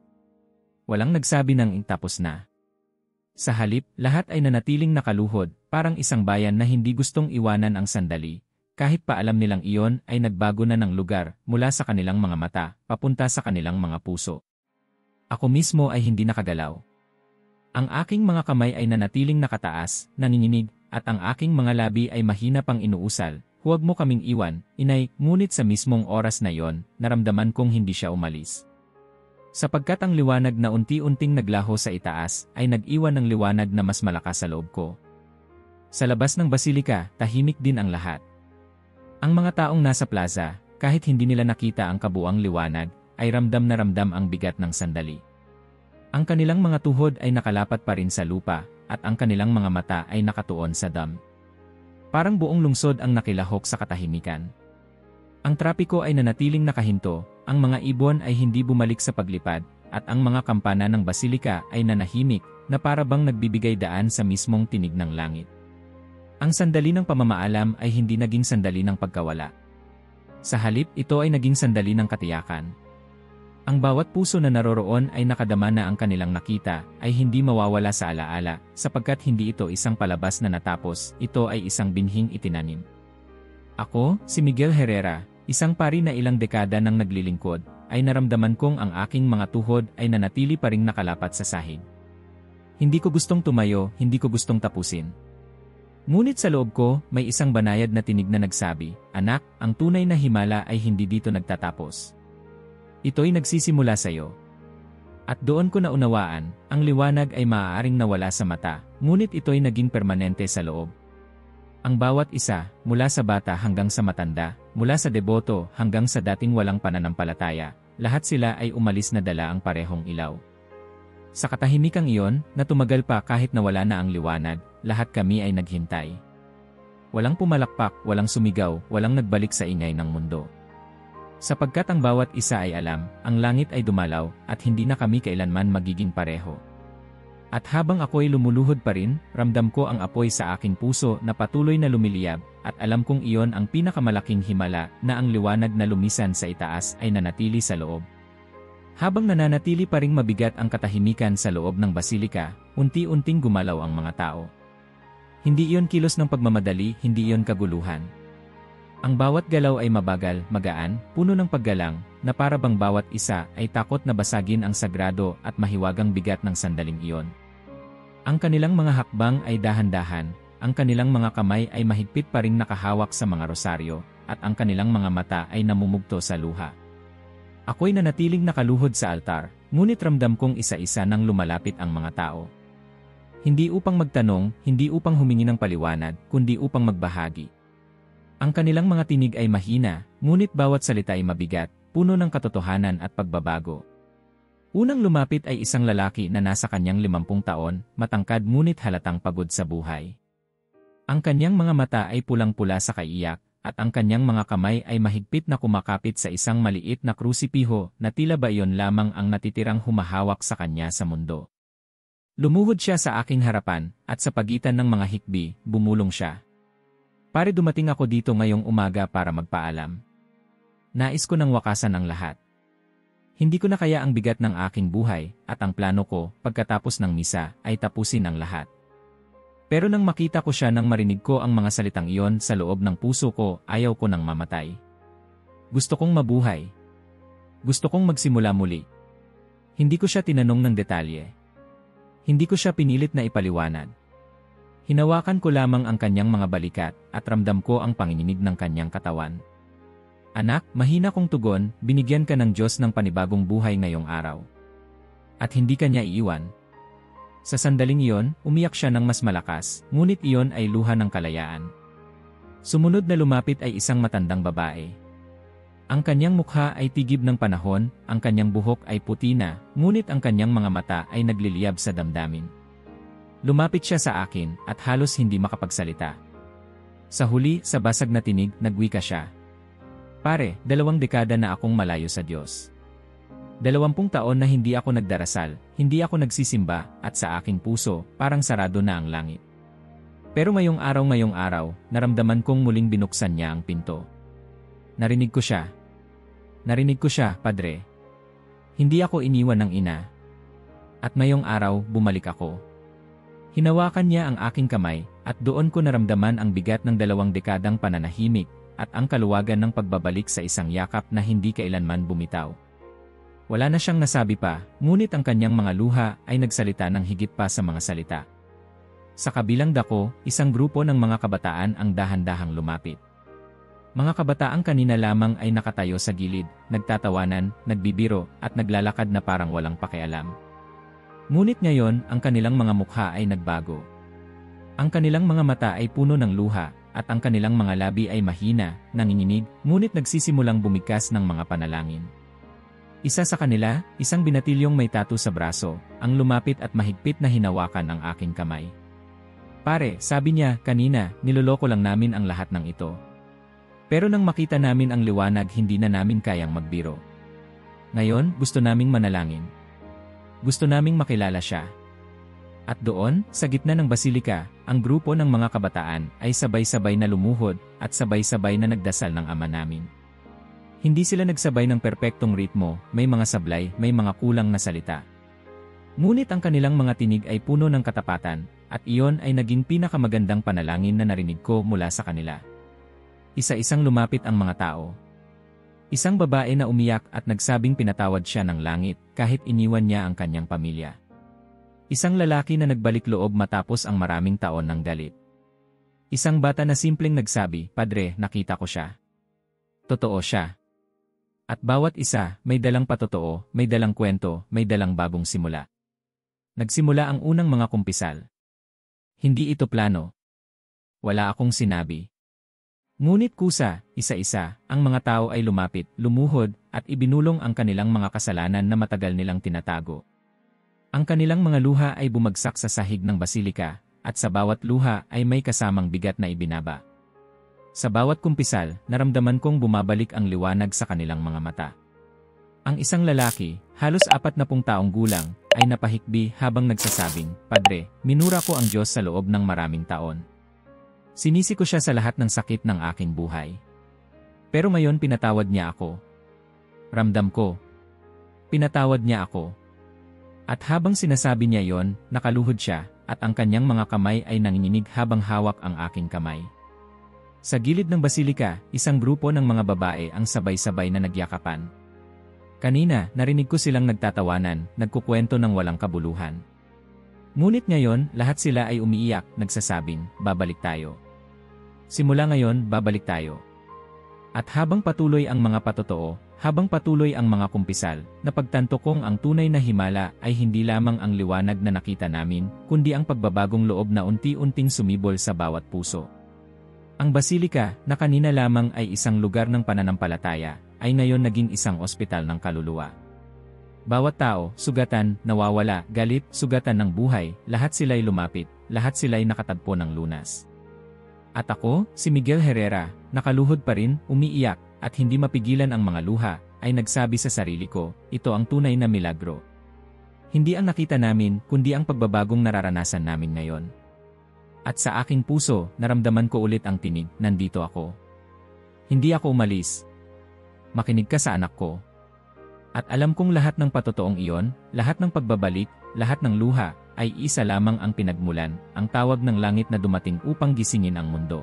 Walang nagsabi ng tapos na. Sa halip, lahat ay nanatiling nakaluhod, parang isang bayan na hindi gustong iwanan ang sandali. Kahit pa alam nilang iyon ay nagbago na ng lugar mula sa kanilang mga mata, papunta sa kanilang mga puso. Ako mismo ay hindi nakagalaw. Ang aking mga kamay ay nanatiling nakataas, nanginginig, at ang aking mga labi ay mahina pang inuusal, "Huwag mo kaming iwan, inay," ngunit sa mismong oras na iyon, naramdaman kong hindi siya umalis. Sapagkat ang liwanag na unti-unting naglaho sa itaas, ay nag-iwan ng liwanag na mas malakas sa loob ko. Sa labas ng basilika, tahimik din ang lahat. Ang mga taong nasa plaza, kahit hindi nila nakita ang kabuang liwanag, ay ramdam na ramdam ang bigat ng sandali. Ang kanilang mga tuhod ay nakalapat pa rin sa lupa, at ang kanilang mga mata ay nakatuon sa dam. Parang buong lungsod ang nakilahok sa katahimikan. Ang trapiko ay nanatiling nakahinto, ang mga ibon ay hindi bumalik sa paglipad, at ang mga kampana ng basilika ay nanahimik, na para bang nagbibigay daan sa mismong tinig ng langit. Ang sandali ng pamamaalam ay hindi naging sandali ng pagkawala. Sa halip, ito ay naging sandali ng katiyakan. Ang bawat puso na naroroon ay nakadama na ang kanilang nakita, ay hindi mawawala sa alaala, sapagkat hindi ito isang palabas na natapos, ito ay isang binhing itinanim. Ako, si Miguel Herrera, isang pari na ilang dekada nang naglilingkod, ay naramdaman kong ang aking mga tuhod ay nanatili pa ring nakalapat sa sahig. Hindi ko gustong tumayo, hindi ko gustong tapusin. Ngunit sa loob ko, may isang banayad na tinig na nagsabi, "Anak, ang tunay na himala ay hindi dito nagtatapos. Ito'y nagsisimula sa iyo." At doon ko naunawaan, ang liwanag ay maaaring nawala sa mata, ngunit ito'y naging permanente sa loob. Ang bawat isa, mula sa bata hanggang sa matanda, mula sa deboto hanggang sa dating walang pananampalataya, lahat sila ay umalis na dala ang parehong ilaw. Sa katahimikang iyon, na tumagal pa kahit nawala na ang liwanag, lahat kami ay naghintay. Walang pumalakpak, walang sumigaw, walang nagbalik sa ingay ng mundo. Sapagkat ang bawat isa ay alam, ang langit ay dumalaw, at hindi na kami kailanman magiging pareho. At habang ako'y lumuluhod pa rin, ramdam ko ang apoy sa aking puso na patuloy na lumiliyab, at alam kong iyon ang pinakamalaking himala na ang liwanag na lumisan sa itaas ay nanatili sa loob. Habang nananatili pa ring mabigat ang katahimikan sa loob ng basilika, unti-unting gumalaw ang mga tao. Hindi iyon kilos ng pagmamadali, hindi iyon kaguluhan. Ang bawat galaw ay mabagal, magaan, puno ng paggalang, na para bang bawat isa ay takot na basagin ang sagrado at mahiwagang bigat ng sandaling iyon. Ang kanilang mga hakbang ay dahan-dahan, ang kanilang mga kamay ay mahigpit pa ring nakahawak sa mga rosaryo, at ang kanilang mga mata ay namumugto sa luha. Ako'y nanatiling nakaluhod sa altar, ngunit ramdam kong isa-isa nang lumalapit ang mga tao. Hindi upang magtanong, hindi upang humingi ng paliwanag, kundi upang magbahagi. Ang kanilang mga tinig ay mahina, ngunit bawat salita ay mabigat, puno ng katotohanan at pagbabago. Unang lumapit ay isang lalaki na nasa kanyang 50 taon, matangkad ngunit halatang pagod sa buhay. Ang kanyang mga mata ay pulang-pula sa kaiyak, at ang kanyang mga kamay ay mahigpit na kumakapit sa isang maliit na krusipiho na tila ba iyon lamang ang natitirang humahawak sa kanya sa mundo. Lumuhod siya sa aking harapan, at sa pagitan ng mga hikbi, bumulong siya. "Pare, dumating ako dito ngayong umaga para magpaalam. Nais ko nang wakasan ang lahat. Hindi ko na kaya ang bigat ng aking buhay, at ang plano ko, pagkatapos ng misa, ay tapusin ang lahat." Pero nang makita ko siya nang marinig ko ang mga salitang iyon sa loob ng puso ko, ayaw ko nang mamatay. Gusto kong mabuhay. Gusto kong magsimula muli. Hindi ko siya tinanong ng detalye. Hindi ko siya pinilit na ipaliwanag. Hinawakan ko lamang ang kanyang mga balikat, at ramdam ko ang panginginig ng kanyang katawan. "Anak, mahina kong tugon, binigyan ka ng Diyos ng panibagong buhay ngayong araw. At hindi ka niya iiwan." Sa sandaling iyon, umiyak siya ng mas malakas, ngunit iyon ay luha ng kalayaan. Sumunod na lumapit ay isang matandang babae. Ang kanyang mukha ay tigib ng panahon, ang kanyang buhok ay puti na, ngunit ang kanyang mga mata ay nagliliyab sa damdamin. Lumapit siya sa akin, at halos hindi makapagsalita. Sa huli, sa basag na tinig, nagwika siya. "Pare, 2 dekada na akong malayo sa Diyos. 20 taon na hindi ako nagdarasal, hindi ako nagsisimba, at sa aking puso, parang sarado na ang langit. Pero ngayong araw, naramdaman kong muling binuksan niya ang pinto. Narinig ko siya. Narinig ko siya, Padre. Hindi ako iniwan ng ina. At ngayong araw, bumalik ako." Hinawakan niya ang aking kamay, at doon ko naramdaman ang bigat ng 2 dekadang pananahimik, at ang kaluwagan ng pagbabalik sa isang yakap na hindi kailanman bumitaw. Wala na siyang nasabi pa, ngunit ang kanyang mga luha ay nagsalita ng higit pa sa mga salita. Sa kabilang dako, isang grupo ng mga kabataan ang dahan-dahang lumapit. Mga kabataang kanina lamang ay nakatayo sa gilid, nagtatawanan, nagbibiro, at naglalakad na parang walang pakialam. Ngunit ngayon, ang kanilang mga mukha ay nagbago. Ang kanilang mga mata ay puno ng luha, at ang kanilang mga labi ay mahina, nanginginig, ngunit nagsisimulang bumigkas ng mga panalangin. Isa sa kanila, isang binatilyong may tattoo sa braso, ang lumapit at mahigpit na hinawakan ang aking kamay. "Pare," sabi niya, "kanina, niloloko lang namin ang lahat ng ito. Pero nang makita namin ang liwanag, hindi na namin kayang magbiro. Ngayon, gusto naming manalangin. Gusto naming makilala siya." At doon, sa gitna ng basilika, ang grupo ng mga kabataan ay sabay-sabay na lumuhod at sabay-sabay na nagdasal ng Ama namin. Hindi sila nagsabay ng perpektong ritmo, may mga sablay, may mga kulang na salita. Ngunit ang kanilang mga tinig ay puno ng katapatan, at iyon ay naging pinakamagandang panalangin na narinig ko mula sa kanila. Isa-isang lumapit ang mga tao. Isang babae na umiyak at nagsabing pinatawad siya ng langit kahit iniwan niya ang kanyang pamilya. Isang lalaki na nagbalik loob matapos ang maraming taon ng galit. Isang bata na simpleng nagsabi, "Padre, nakita ko siya." Totoo siya. At bawat isa, may dalang patotoo, may dalang kwento, may dalang bagong simula. Nagsimula ang unang mga kumpisal. Hindi ito plano. Wala akong sinabi. Ngunit kusa, isa-isa, ang mga tao ay lumapit, lumuhod, at ibinulong ang kanilang mga kasalanan na matagal nilang tinatago. Ang kanilang mga luha ay bumagsak sa sahig ng basilika, at sa bawat luha ay may kasamang bigat na ibinaba. Sa bawat kumpisal, naramdaman kong bumabalik ang liwanag sa kanilang mga mata. Ang isang lalaki, halos 40 taong gulang, ay napahikbi habang nagsasabing, "Padre, minura ko ang Diyos sa loob ng maraming taon. Sinisi ko siya sa lahat ng sakit ng aking buhay. Pero ngayon pinatawad niya ako. Ramdam ko. Pinatawad niya ako." At habang sinasabi niya yon, nakaluhod siya, at ang kanyang mga kamay ay nanginginig habang hawak ang aking kamay. Sa gilid ng basilika, isang grupo ng mga babae ang sabay-sabay na nagyakapan. Kanina, narinig ko silang nagtatawanan, nagkukwento ng walang kabuluhan. Ngunit ngayon, lahat sila ay umiiyak, nagsasabing, "Babalik tayo. Simula ngayon, babalik tayo." At habang patuloy ang mga patotoo, habang patuloy ang mga kumpisal, napagtanto kong ang tunay na himala ay hindi lamang ang liwanag na nakita namin, kundi ang pagbabagong loob na unti-unting sumibol sa bawat puso. Ang basilika, na kanina lamang ay isang lugar ng pananampalataya, ay ngayon naging isang ospital ng kaluluwa. Bawat tao, sugatan, nawawala, galit, sugatan ng buhay, lahat sila'y lumapit, lahat sila'y nakatagpo ng lunas. At ako, si Miguel Herrera, nakaluhod pa rin, umiiyak, at hindi mapigilan ang mga luha, ay nagsabi sa sarili ko, ito ang tunay na milagro. Hindi ang nakita namin, kundi ang pagbabagong nararanasan namin ngayon. At sa aking puso, naramdaman ko ulit ang tinig, nandito ako. Hindi ako umalis. Makinig ka sa anak ko. At alam kong lahat ng patotoong iyon, lahat ng pagbabalik, lahat ng luha, ay isa lamang ang pinagmulan, ang tawag ng langit na dumating upang gisingin ang mundo.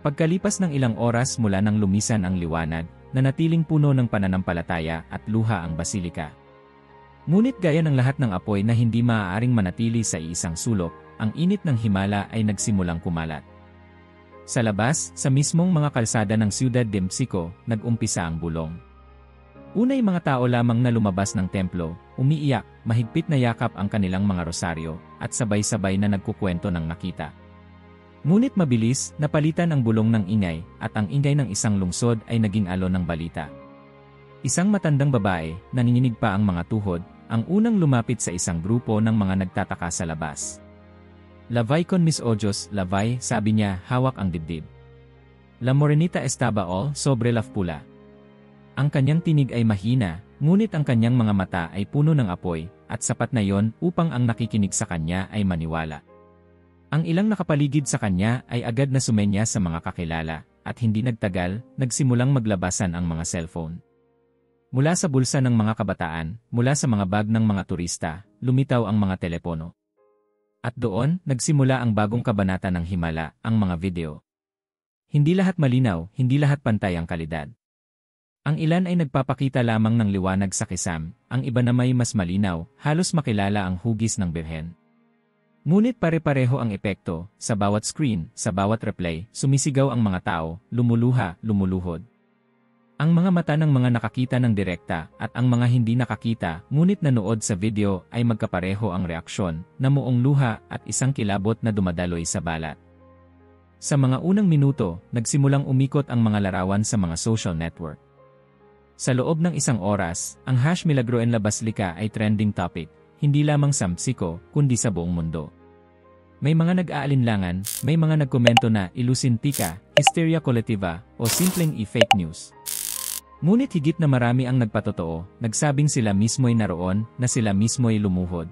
Pagkalipas ng ilang oras mula nang lumisan ang liwanag, nanatiling puno ng pananampalataya at luha ang basilika. Ngunit gaya ng lahat ng apoy na hindi maaaring manatili sa isang sulok, ang init ng himala ay nagsimulang kumalat. Sa labas, sa mismong mga kalsada ng Ciudad de Mexico, nag-umpisa ang bulong. Unay mga tao lamang na lumabas ng templo, umiiyak, mahigpit na yakap ang kanilang mga rosaryo, at sabay-sabay na nagkukwento ng nakita. Ngunit mabilis, napalitan ang bulong ng ingay, at ang ingay ng isang lungsod ay naging alon ng balita. Isang matandang babae, nanginginig pa ang mga tuhod, ang unang lumapit sa isang grupo ng mga nagtataka sa labas. "Lavay con mis ojos, lavay," sabi niya, hawak ang dibdib. "La morenita estaba all sobre la pula." Ang kanyang tinig ay mahina, ngunit ang kanyang mga mata ay puno ng apoy, at sapat na yon upang ang nakikinig sa kanya ay maniwala. Ang ilang nakapaligid sa kanya ay agad na sumenya sa mga kakilala, at hindi nagtagal, nagsimulang maglabasan ang mga cellphone. Mula sa bulsa ng mga kabataan, mula sa mga bag ng mga turista, lumitaw ang mga telepono. At doon, nagsimula ang bagong kabanata ng himala, ang mga video. Hindi lahat malinaw, hindi lahat pantay ang kalidad. Ang ilan ay nagpapakita lamang ng liwanag sa kisam, ang iba na may mas malinaw, halos makilala ang hugis ng birhen. Ngunit pare-pareho ang epekto, sa bawat screen, sa bawat replay, sumisigaw ang mga tao, lumuluha, lumuluhod. Ang mga mata ng mga nakakita ng direkta at ang mga hindi nakakita ngunit nanood sa video ay magkapareho ang reaksyon, namuong luha at isang kilabot na dumadaloy sa balat. Sa mga unang minuto, nagsimulang umikot ang mga larawan sa mga social network. Sa loob ng isang oras, ang #Milagro en la Basilica ay trending topic, hindi lamang sa Mexico, kundi sa buong mundo. May mga nag-aalinlangan, may mga nagkomento na ilusintika, hysteria colectiva, o simpleng fake news. Ngunit higit na marami ang nagpatotoo, nagsabing sila mismo'y naroon, na sila mismo'y lumuhod.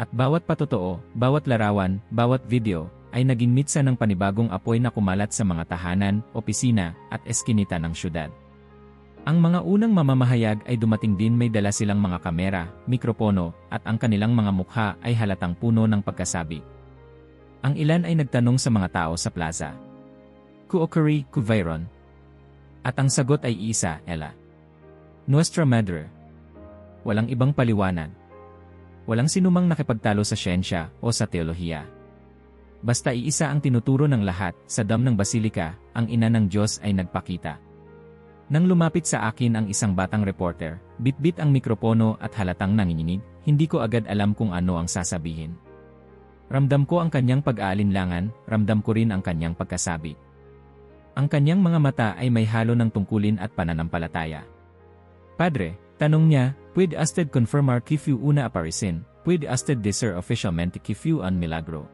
At bawat patotoo, bawat larawan, bawat video, ay naging mitsa ng panibagong apoy na kumalat sa mga tahanan, opisina, at eskinita ng syudad. Ang mga unang mamamahayag ay dumating din may dala silang mga kamera, mikropono, at ang kanilang mga mukha ay halatang puno ng pagkasabi. Ang ilan ay nagtanong sa mga tao sa plaza. "Ku ocurri, ku vayron?" At ang sagot ay isa, Ella. "Nuestra Madre." Walang ibang paliwanag. Walang sinumang nakipagtalo sa siyensya o sa teolohiya. Basta iisa ang tinuturo ng lahat, sa dam ng basilika, ang ina ng Diyos ay nagpakita. Nang lumapit sa akin ang isang batang reporter, bitbit ang mikropono at halatang nanginginig, hindi ko agad alam kung ano ang sasabihin. Ramdam ko ang kanyang pag-aalinlangan, ramdam ko rin ang kanyang pagkasabi. Ang kanyang mga mata ay may halo ng tungkulin at pananampalataya. Padre, tanong niya, puede usted confirmar que fue una aparición, puede usted decir oficialmente que fue un milagro.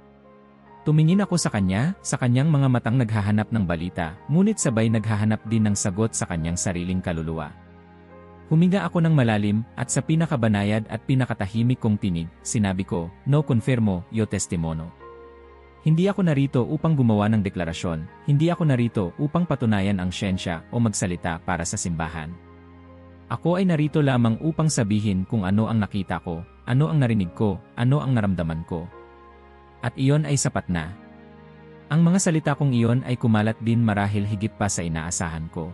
Tumingin ako sa kanyang mga matang naghahanap ng balita, ngunit sabay naghahanap din ng sagot sa kanyang sariling kaluluwa. Huminga ako ng malalim, at sa pinakabanayad at pinakatahimik kong tinig, sinabi ko, no confirmo, yo testimono. Hindi ako narito upang gumawa ng deklarasyon, hindi ako narito upang patunayan ang siyensya o magsalita para sa simbahan. Ako ay narito lamang upang sabihin kung ano ang nakita ko, ano ang narinig ko, ano ang naramdaman ko. At iyon ay sapat na. Ang mga salita kong iyon ay kumalat din marahil higit pa sa inaasahan ko.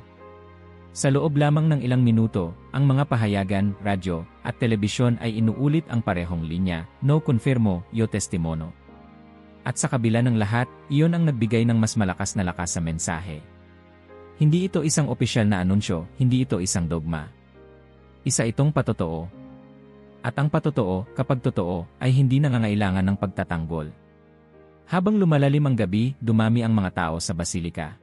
Sa loob lamang ng ilang minuto, ang mga pahayagan, radyo, at telebisyon ay inuulit ang parehong linya, no confirmo, yo testimono. At sa kabila ng lahat, iyon ang nagbigay ng mas malakas na lakas sa mensahe. Hindi ito isang opisyal na anunsyo, hindi ito isang dogma. Isa itong patotoo. At ang patotoo, kapag totoo, ay hindi nangangailangan ng pagtatanggol. Habang lumalalim ang gabi, dumami ang mga tao sa basilika.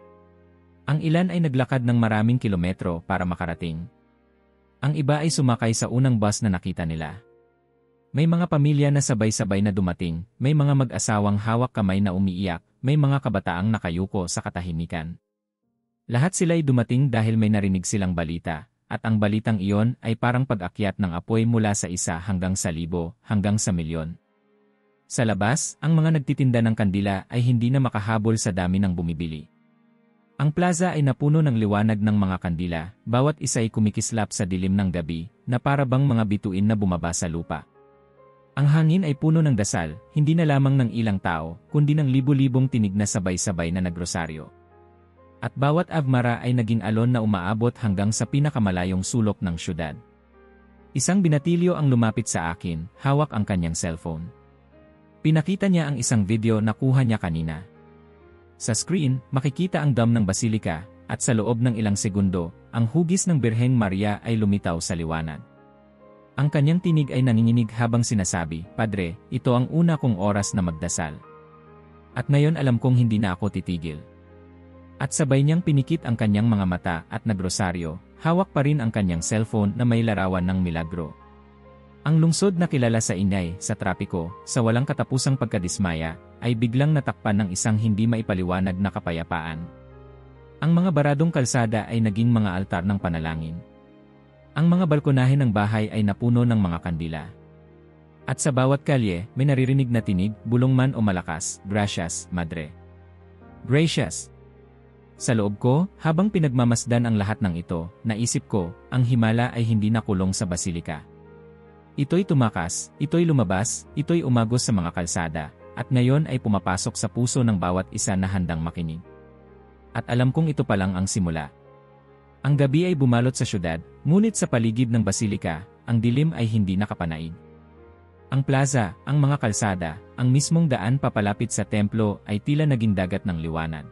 Ang ilan ay naglakad ng maraming kilometro para makarating. Ang iba ay sumakay sa unang bus na nakita nila. May mga pamilya na sabay-sabay na dumating, may mga mag-asawang hawak kamay na umiiyak, may mga kabataang nakayuko sa katahimikan. Lahat sila ay dumating dahil may narinig silang balita. At ang balitang iyon ay parang pag-akyat ng apoy mula sa 1 hanggang sa 1,000 hanggang sa milyon. Sa labas, ang mga nagtitinda ng kandila ay hindi na makahabol sa dami ng bumibili. Ang plaza ay napuno ng liwanag ng mga kandila, bawat isa ay kumikislap sa dilim ng gabi, na para bang mga bituin na bumaba sa lupa. Ang hangin ay puno ng dasal, hindi na lamang ng ilang tao, kundi ng libu-libong tinig na sabay-sabay na nagrosaryo. At bawat avmara ay naging alon na umaabot hanggang sa pinakamalayong sulok ng syudad. Isang binatilyo ang lumapit sa akin, hawak ang kanyang cellphone. Pinakita niya ang isang video na kuha niya kanina. Sa screen, makikita ang dam ng basilika, at sa loob ng ilang segundo, ang hugis ng Birheng Maria ay lumitaw sa liwanag. Ang kanyang tinig ay nanginginig habang sinasabi, Padre, ito ang una kong oras na magdasal. At ngayon alam kong hindi na ako titigil. At sabay niyang pinikit ang kanyang mga mata at nagrosaryo, hawak pa rin ang kanyang cellphone na may larawan ng milagro. Ang lungsod na kilala sa ingay, sa trapiko, sa walang katapusang pagkadismaya, ay biglang natakpan ng isang hindi maipaliwanag na kapayapaan. Ang mga baradong kalsada ay naging mga altar ng panalangin. Ang mga balkonahe ng bahay ay napuno ng mga kandila. At sa bawat kalye, may naririnig na tinig, bulong man o malakas, Gracias, Madre. Gracious. Sa loob ko, habang pinagmamasdan ang lahat ng ito, naisip ko, ang himala ay hindi nakulong sa basilika. Ito'y tumakas, ito'y lumabas, ito'y umagos sa mga kalsada, at ngayon ay pumapasok sa puso ng bawat isa na handang makinig. At alam kong ito pa lang ang simula. Ang gabi ay bumalot sa syudad, ngunit sa paligid ng basilika, ang dilim ay hindi nakapanaig. Ang plaza, ang mga kalsada, ang mismong daan papalapit sa templo ay tila naging dagat ng liwanag.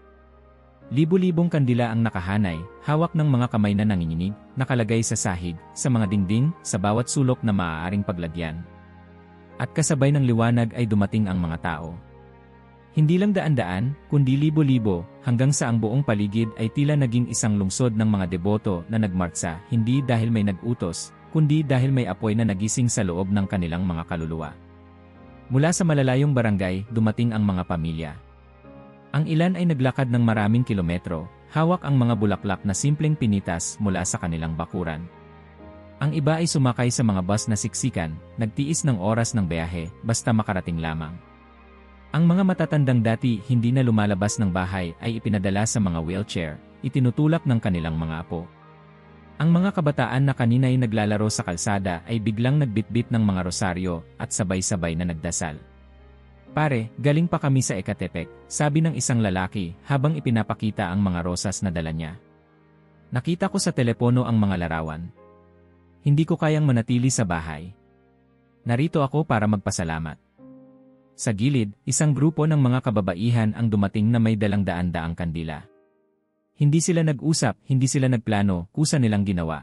Libu-libong kandila ang nakahanay, hawak ng mga kamay na nanginginig, nakalagay sa sahig, sa mga dingding, sa bawat sulok na maaaring paglagyan. At kasabay ng liwanag ay dumating ang mga tao. Hindi lang daan-daan, kundi libo-libo, hanggang sa ang buong paligid ay tila naging isang lungsod ng mga deboto na nagmartsa, hindi dahil may nag-utos, kundi dahil may apoy na nagising sa loob ng kanilang mga kaluluwa. Mula sa malalayong barangay, dumating ang mga pamilya. Ang ilan ay naglakad ng maraming kilometro, hawak ang mga bulaklak na simpleng pinitas mula sa kanilang bakuran. Ang iba ay sumakay sa mga bus na siksikan, nagtiis ng oras ng biyahe, basta makarating lamang. Ang mga matatandang dati hindi na lumalabas ng bahay ay ipinadala sa mga wheelchair, itinutulak ng kanilang mga apo. Ang mga kabataan na kanina'y naglalaro sa kalsada ay biglang nagbitbit ng mga rosaryo at sabay-sabay na nagdasal. Pare, galing pa kami sa Ecatepec, sabi ng isang lalaki habang ipinapakita ang mga rosas na dala niya. Nakita ko sa telepono ang mga larawan. Hindi ko kayang manatili sa bahay. Narito ako para magpasalamat. Sa gilid, isang grupo ng mga kababaihan ang dumating na may dalang daan-daang kandila. Hindi sila nag-usap, hindi sila nagplano, kusa nilang ginawa.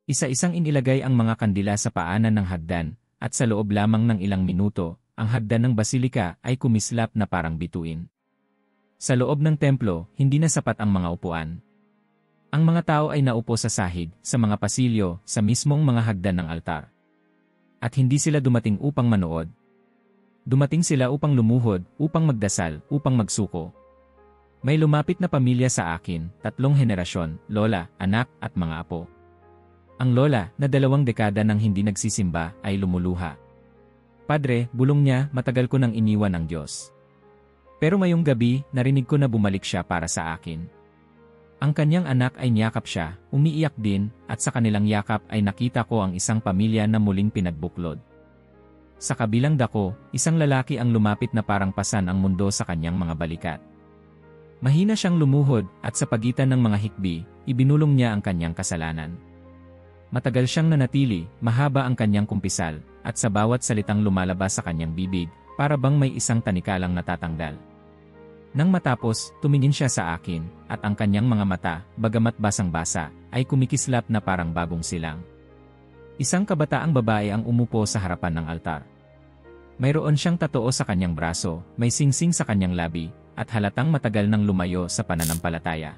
Isa-isang inilagay ang mga kandila sa paanan ng hagdan, at sa loob lamang ng ilang minuto, ang hagdan ng basilika ay kumislap na parang bituin. Sa loob ng templo, hindi na sapat ang mga upuan. Ang mga tao ay naupo sa sahig, sa mga pasilyo, sa mismong mga hagdan ng altar. At hindi sila dumating upang manood. Dumating sila upang lumuhod, upang magdasal, upang magsuko. May lumapit na pamilya sa akin, 3 henerasyon, lola, anak, at mga apo. Ang lola, na 2 dekada nang hindi nagsisimba, ay lumuluha. Padre, bulong niya, matagal ko nang iniwan ng Diyos. Pero ngayong gabi, narinig ko na bumalik siya para sa akin. Ang kanyang anak ay niyakap siya, umiiyak din, at sa kanilang yakap ay nakita ko ang isang pamilya na muling pinagbuklod. Sa kabilang dako, isang lalaki ang lumapit na parang pasan ang mundo sa kanyang mga balikat. Mahina siyang lumuhod, at sa pagitan ng mga hikbi, ibinulong niya ang kanyang kasalanan. Matagal siyang nanatili, mahaba ang kanyang kumpisal, at sa bawat salitang lumalabas sa kanyang bibig, para bang may isang tanikalang natatanggal. Nang matapos, tumingin siya sa akin, at ang kanyang mga mata, bagamat basang-basa, ay kumikislap na parang bagong silang. Isang kabataang babae ang umupo sa harapan ng altar. Mayroon siyang tatoo sa kanyang braso, may singsing sa kanyang labi, at halatang matagal nang lumayo sa pananampalataya.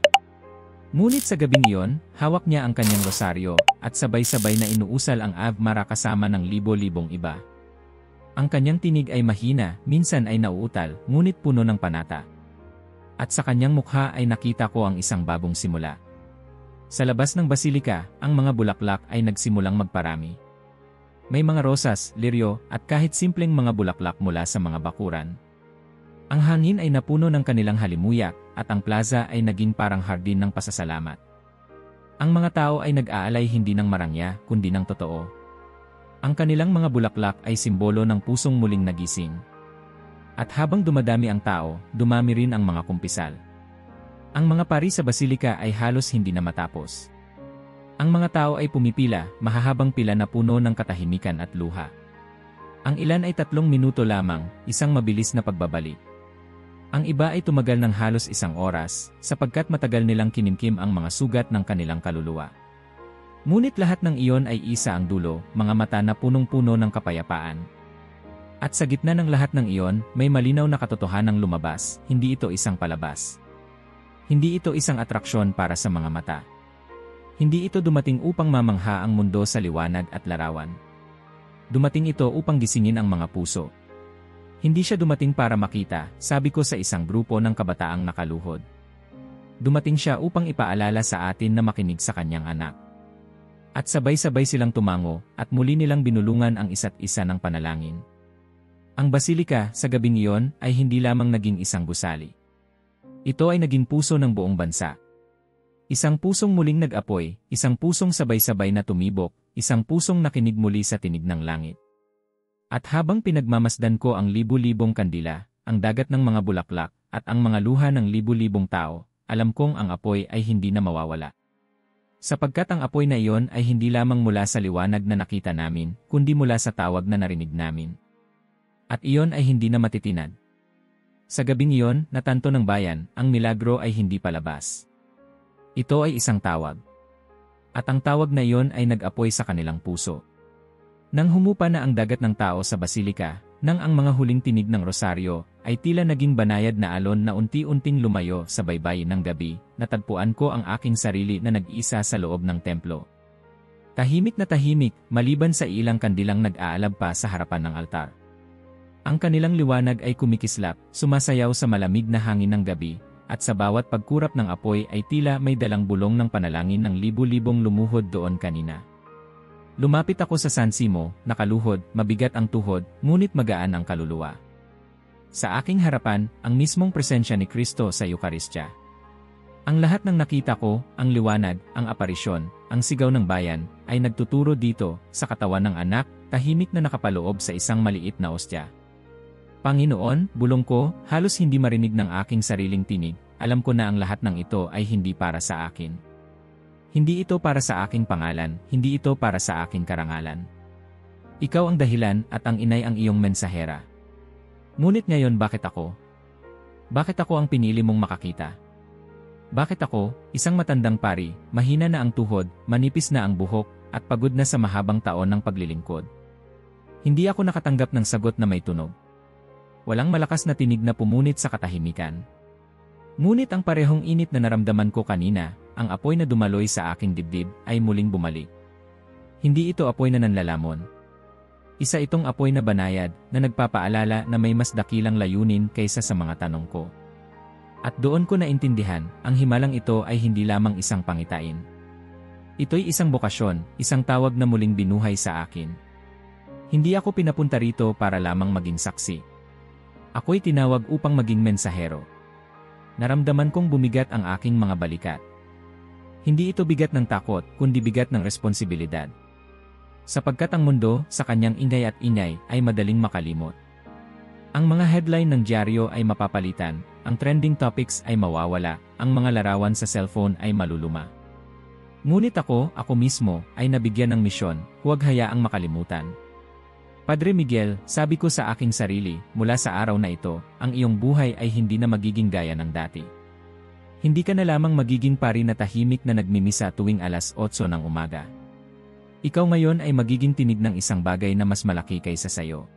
Ngunit sa gabing iyon, hawak niya ang kanyang rosaryo, at sabay-sabay na inuusal ang Ave Maria kasama ng libo-libong iba. Ang kanyang tinig ay mahina, minsan ay nauutal, ngunit puno ng panata. At sa kanyang mukha ay nakita ko ang isang bagong simula. Sa labas ng basilika, ang mga bulaklak ay nagsimulang magparami. May mga rosas, liryo, at kahit simpleng mga bulaklak mula sa mga bakuran. Ang hangin ay napuno ng kanilang halimuyak, at ang plaza ay naging parang hardin ng pasasalamat. Ang mga tao ay nag-aalay hindi ng marangya, kundi ng totoo. Ang kanilang mga bulaklak ay simbolo ng pusong muling nagising. At habang dumadami ang tao, dumami rin ang mga kumpisal. Ang mga pari sa basilika ay halos hindi na matapos. Ang mga tao ay pumipila, mahahabang pila na puno ng katahimikan at luha. Ang ilan ay 3 minuto lamang, isang mabilis na pagbabalik. Ang iba ay tumagal ng halos 1 oras, sapagkat matagal nilang kinimkim ang mga sugat ng kanilang kaluluwa. Ngunit lahat ng iyon ay isa ang dulo, mga mata na punong-puno ng kapayapaan. At sa gitna ng lahat ng iyon, may malinaw na katotohanang lumabas, hindi ito isang palabas. Hindi ito isang atraksyon para sa mga mata. Hindi ito dumating upang mamangha ang mundo sa liwanag at larawan. Dumating ito upang gisingin ang mga puso. Hindi siya dumating para makita, sabi ko sa isang grupo ng kabataang nakaluhod. Dumating siya upang ipaalala sa atin na makinig sa kanyang anak. At sabay-sabay silang tumango, at muli nilang binulungan ang isa't isa ng panalangin. Ang basilika, sa gabing iyon, ay hindi lamang naging isang gusali. Ito ay naging puso ng buong bansa. Isang pusong muling nag-apoy, isang pusong sabay-sabay na tumibok, isang pusong nakinig muli sa tinig ng langit. At habang pinagmamasdan ko ang libu-libong kandila, ang dagat ng mga bulaklak, at ang mga luha ng libu-libong tao, alam kong ang apoy ay hindi na mawawala. Sapagkat ang apoy na iyon ay hindi lamang mula sa liwanag na nakita namin, kundi mula sa tawag na narinig namin. At iyon ay hindi na matitinad. Sa gabing iyon, natanto ng bayan, ang milagro ay hindi palabas. Ito ay isang tawag. At ang tawag na iyon ay nag-apoy sa kanilang puso. Nang humupa na ang dagat ng tao sa basilika, nang ang mga huling tinig ng rosaryo, ay tila naging banayad na alon na unti-unting lumayo sa baybay ng gabi, natagpuan ko ang aking sarili na nag-isa sa loob ng templo. Tahimik na tahimik, maliban sa ilang kandilang nag-aalab pa sa harapan ng altar. Ang kanilang liwanag ay kumikislap, sumasayaw sa malamig na hangin ng gabi, at sa bawat pagkurap ng apoy ay tila may dalang bulong ng panalangin ng libu-libong lumuhod doon kanina. Lumapit ako sa San Simo, nakaluhod, mabigat ang tuhod, ngunit magaan ang kaluluwa. Sa aking harapan, ang mismong presensya ni Kristo sa Eukaristya. Ang lahat ng nakita ko, ang liwanag, ang aparisyon, ang sigaw ng bayan, ay nagtuturo dito, sa katawan ng anak, tahimik na nakapaloob sa isang maliit na ostya. Panginoon, bulong ko, halos hindi marinig ng aking sariling tinig, alam ko na ang lahat ng ito ay hindi para sa akin. Hindi ito para sa aking pangalan, hindi ito para sa aking karangalan. Ikaw ang dahilan at ang inay ang iyong mensahera. Ngunit ngayon bakit ako? Bakit ako ang pinili mong makakita? Bakit ako, isang matandang pari, mahina na ang tuhod, manipis na ang buhok, at pagod na sa mahabang taon ng paglilingkod? Hindi ako nakatanggap ng sagot na may tunog. Walang malakas na tinig na pumunit sa katahimikan. Ngunit ang parehong init na naramdaman ko kanina, ang apoy na dumaloy sa aking dibdib, ay muling bumalik. Hindi ito apoy na nanlalamon. Isa itong apoy na banayad, na nagpapaalala na may mas dakilang layunin kaysa sa mga tanong ko. At doon ko naintindihan, ang himalang ito ay hindi lamang isang pangitain. Ito'y isang bokasyon, isang tawag na muling binuhay sa akin. Hindi ako pinapunta rito para lamang maging saksi. Ako'y tinawag upang maging mensahero. Naramdaman kong bumigat ang aking mga balikat. Hindi ito bigat ng takot, kundi bigat ng responsibilidad. Sapagkat ang mundo, sa kanyang ingay at ingay, ay madaling makalimot. Ang mga headline ng dyaryo ay mapapalitan, ang trending topics ay mawawala, ang mga larawan sa cellphone ay maluluma. Ngunit ako mismo, ay nabigyan ng misyon, huwag hayaang makalimutan. Padre Miguel, sabi ko sa aking sarili, mula sa araw na ito, ang iyong buhay ay hindi na magiging gaya ng dati. Hindi ka na lamang magiging pari na tahimik na nagmimisa tuwing alas 8 ng umaga. Ikaw ngayon ay magiging tinig ng isang bagay na mas malaki kaysa sayo.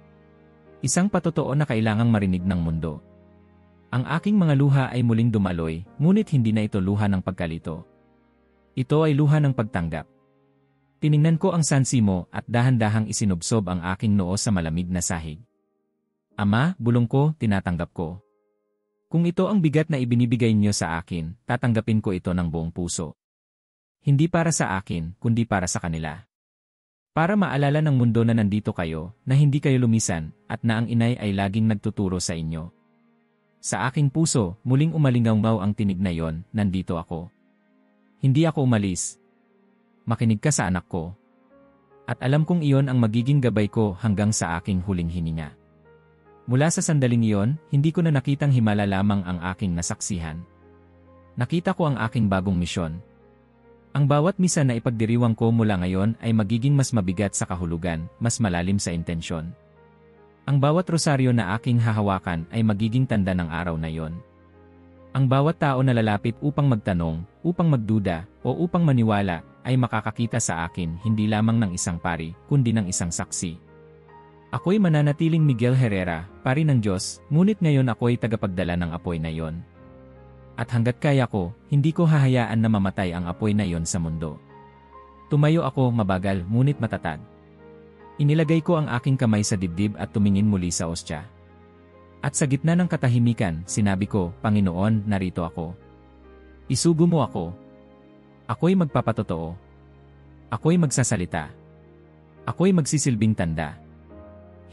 Isang patotoo na kailangang marinig ng mundo. Ang aking mga luha ay muling dumaloy, ngunit hindi na ito luha ng pagkalito. Ito ay luha ng pagtanggap. Tiningnan ko ang sansi mo at dahan-dahang isinubsob ang aking noo sa malamig na sahig. Ama, bulong ko, tinatanggap ko. Kung ito ang bigat na ibinibigay niyo sa akin, tatanggapin ko ito ng buong puso. Hindi para sa akin, kundi para sa kanila. Para maalala ng mundo na nandito kayo, na hindi kayo lumisan, at na ang inay ay laging nagtuturo sa inyo. Sa aking puso, muling umalingaw-ngaw ang tinig na yon, nandito ako. Hindi ako umalis. Makinig ka sa anak ko. At alam kong iyon ang magiging gabay ko hanggang sa aking huling hininga. Mula sa sandaling iyon, hindi ko na nakitang himala lamang ang aking nasaksihan. Nakita ko ang aking bagong misyon. Ang bawat misa na ipagdiriwang ko mula ngayon ay magiging mas mabigat sa kahulugan, mas malalim sa intensyon. Ang bawat rosaryo na aking hahawakan ay magiging tanda ng araw na yon. Ang bawat tao na lalapit upang magtanong, upang magduda, o upang maniwala, ay makakakita sa akin hindi lamang ng isang pari, kundi ng isang saksi. Ako'y mananatiling Miguel Herrera, pari ng Diyos, ngunit ngayon ako'y tagapagdala ng apoy na yon. At hanggat kaya ko, hindi ko hahayaan na mamatay ang apoy na yon sa mundo. Tumayo ako, mabagal, ngunit matatag. Inilagay ko ang aking kamay sa dibdib at tumingin muli sa ostya. At sa gitna ng katahimikan, sinabi ko, Panginoon, narito ako. Isugo mo ako. Ako'y magpapatotoo. Ako'y magsasalita. Ako'y magsisilbing tanda.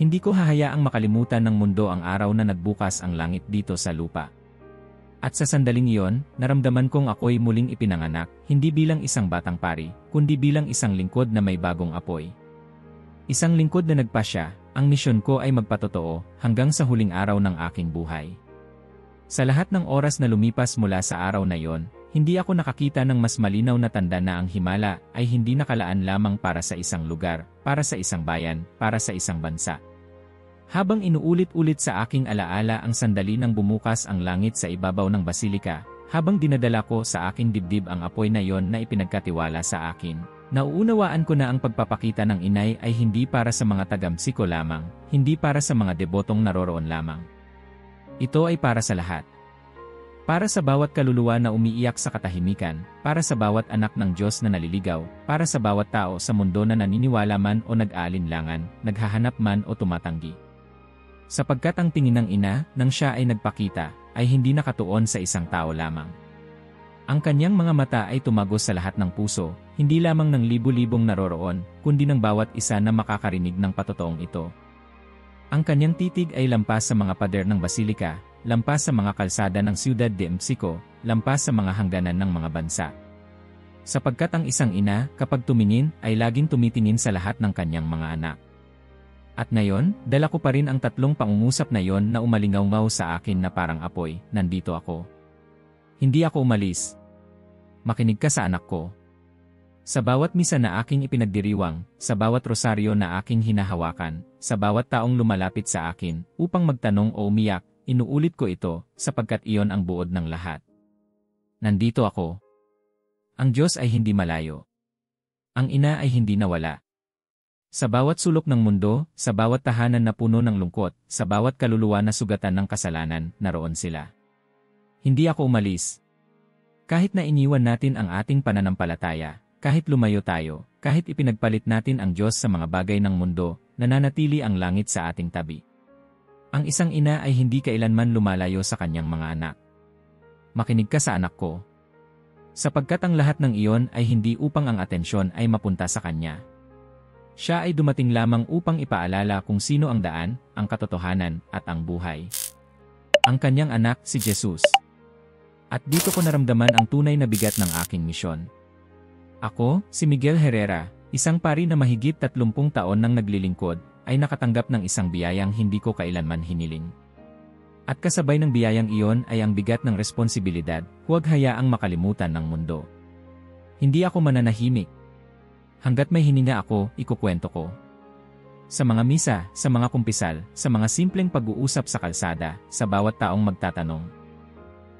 Hindi ko hahayaang makalimutan ng mundo ang araw na nagbukas ang langit dito sa lupa. At sa sandaling iyon, naramdaman kong ako'y muling ipinanganak, hindi bilang isang batang pari, kundi bilang isang lingkod na may bagong apoy. Isang lingkod na nagpasya, ang misyon ko ay magpatotoo, hanggang sa huling araw ng aking buhay. Sa lahat ng oras na lumipas mula sa araw na iyon, hindi ako nakakita ng mas malinaw na tanda na ang himala ay hindi nakalaan lamang para sa isang lugar, para sa isang bayan, para sa isang bansa. Habang inuulit-ulit sa aking alaala ang sandali nang bumukas ang langit sa ibabaw ng basilika, habang dinadala ko sa aking dibdib ang apoy na yon na ipinagkatiwala sa akin, nauunawaan ko na ang pagpapakita ng inay ay hindi para sa mga taga-Mexico lamang, hindi para sa mga debotong naroroon lamang. Ito ay para sa lahat. Para sa bawat kaluluwa na umiiyak sa katahimikan, para sa bawat anak ng Diyos na naliligaw, para sa bawat tao sa mundo na naniniwala man o nag-aalinlangan, naghahanap man o tumatanggi. Sapagkat ang tingin ng ina, nang siya ay nagpakita, ay hindi nakatuon sa isang tao lamang. Ang kanyang mga mata ay tumagos sa lahat ng puso, hindi lamang ng libu-libong naroroon, kundi ng bawat isa na makakarinig ng patotoong ito. Ang kanyang titig ay lampas sa mga pader ng basilika, lampas sa mga kalsada ng Ciudad de Mexico, lampas sa mga hangganan ng mga bansa. Sapagkat ang isang ina, kapag tumingin, ay laging tumitingin sa lahat ng kanyang mga anak. At ngayon, dala ko pa rin ang tatlong pangungusap na yon na umalingaw-ngaw sa akin na parang apoy, nandito ako. Hindi ako umalis. Makinig ka sa anak ko. Sa bawat misa na aking ipinagdiriwang, sa bawat rosaryo na aking hinahawakan, sa bawat taong lumalapit sa akin upang magtanong o umiyak, inuulit ko ito sapagkat iyon ang buod ng lahat. Nandito ako. Ang Diyos ay hindi malayo. Ang Ina ay hindi nawala. Sa bawat sulok ng mundo, sa bawat tahanan na puno ng lungkot, sa bawat kaluluwa na sugatan ng kasalanan, naroon sila. Hindi ako umalis. Kahit na iniwan natin ang ating pananampalataya, kahit lumayo tayo, kahit ipinagpalit natin ang Diyos sa mga bagay ng mundo, nananatili ang langit sa ating tabi. Ang isang ina ay hindi kailanman lumalayo sa kanyang mga anak. Makinig ka sa anak ko. Sapagkat ang lahat ng iyon ay hindi upang ang atensyon ay mapunta sa kanya. Siya ay dumating lamang upang ipaalala kung sino ang daan, ang katotohanan, at ang buhay. Ang kanyang anak, si Jesus. At dito ko naramdaman ang tunay na bigat ng aking misyon. Ako, si Miguel Herrera, isang pari na mahigit 30 taon nang naglilingkod, ay nakatanggap ng isang biyayang hindi ko kailanman hiniling. At kasabay ng biyayang iyon ay ang bigat ng responsibilidad, huwag hayaang makalimutan ng mundo. Hindi ako mananahimik. Hanggat may hininga ako, ikukwento ko. Sa mga misa, sa mga kumpisal, sa mga simpleng pag-uusap sa kalsada, sa bawat taong magtatanong.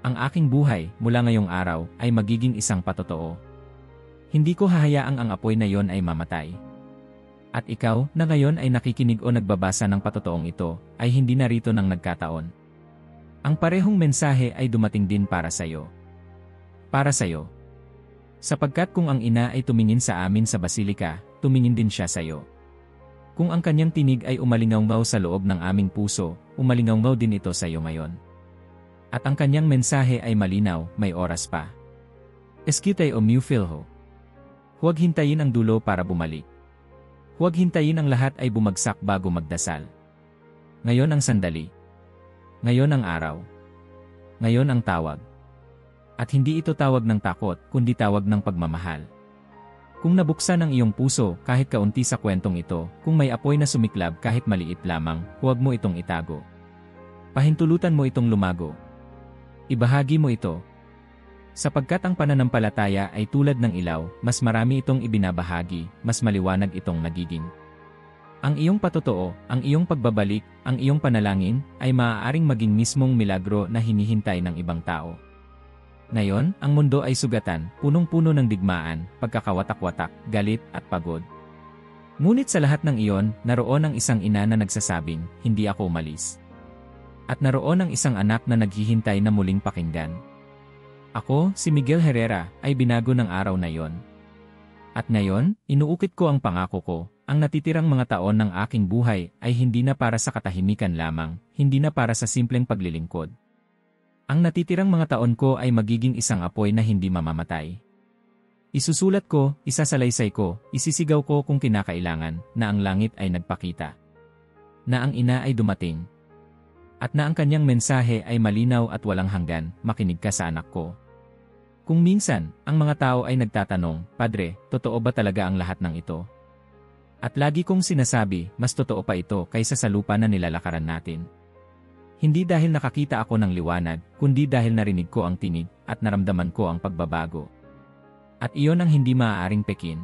Ang aking buhay, mula ngayong araw, ay magiging isang patotoo. Hindi ko hahayaang ang apoy na yon ay mamatay. At ikaw, na ngayon ay nakikinig o nagbabasa ng patotoong ito, ay hindi narito ng nagkataon. Ang parehong mensahe ay dumating din para sa iyo. Para sa iyo. Sapagkat kung ang ina ay tumingin sa amin sa basilika, tumingin din siya sa iyo. Kung ang kanyang tinig ay umalingaw sa loob ng aming puso, umalingaw din ito sa iyo ngayon. At ang kanyang mensahe ay malinaw, may oras pa. Escute o meu filho. Huwag hintayin ang dulo para bumalik. Huwag hintayin ang lahat ay bumagsak bago magdasal. Ngayon ang sandali. Ngayon ang araw. Ngayon ang tawag. At hindi ito tawag ng takot, kundi tawag ng pagmamahal. Kung nabuksan ang iyong puso kahit kaunti sa kwentong ito, kung may apoy na sumiklab kahit maliit lamang, huwag mo itong itago. Pahintulutan mo itong lumago. Ibahagi mo ito. Sapagkat ang pananampalataya ay tulad ng ilaw, mas marami itong ibinabahagi, mas maliwanag itong nagiging. Ang iyong patotoo, ang iyong pagbabalik, ang iyong panalangin, ay maaaring maging mismong milagro na hinihintay ng ibang tao. Ngayon, ang mundo ay sugatan, punong-puno ng digmaan, pagkakawatak-watak, galit, at pagod. Ngunit sa lahat ng iyon, naroon ang isang ina na nagsasabing, hindi ako umalis. At naroon ang isang anak na naghihintay na muling pakinggan. Ako, si Miguel Herrera, ay binago ng araw na yon. At ngayon, inuukit ko ang pangako ko, ang natitirang mga taon ng aking buhay ay hindi na para sa katahimikan lamang, hindi na para sa simpleng paglilingkod. Ang natitirang mga taon ko ay magiging isang apoy na hindi mamamatay. Isusulat ko, isasalaysay ko, isisigaw ko kung kinakailangan, na ang langit ay nagpakita. Na ang ina ay dumating. At na ang kanyang mensahe ay malinaw at walang hanggan, makinig ka sa anak ko. Kung minsan, ang mga tao ay nagtatanong, Padre, totoo ba talaga ang lahat ng ito? At lagi kong sinasabi, mas totoo pa ito kaysa sa lupa na nilalakaran natin. Hindi dahil nakakita ako ng liwanag, kundi dahil narinig ko ang tinig, at naramdaman ko ang pagbabago. At iyon ang hindi maaaring pekin.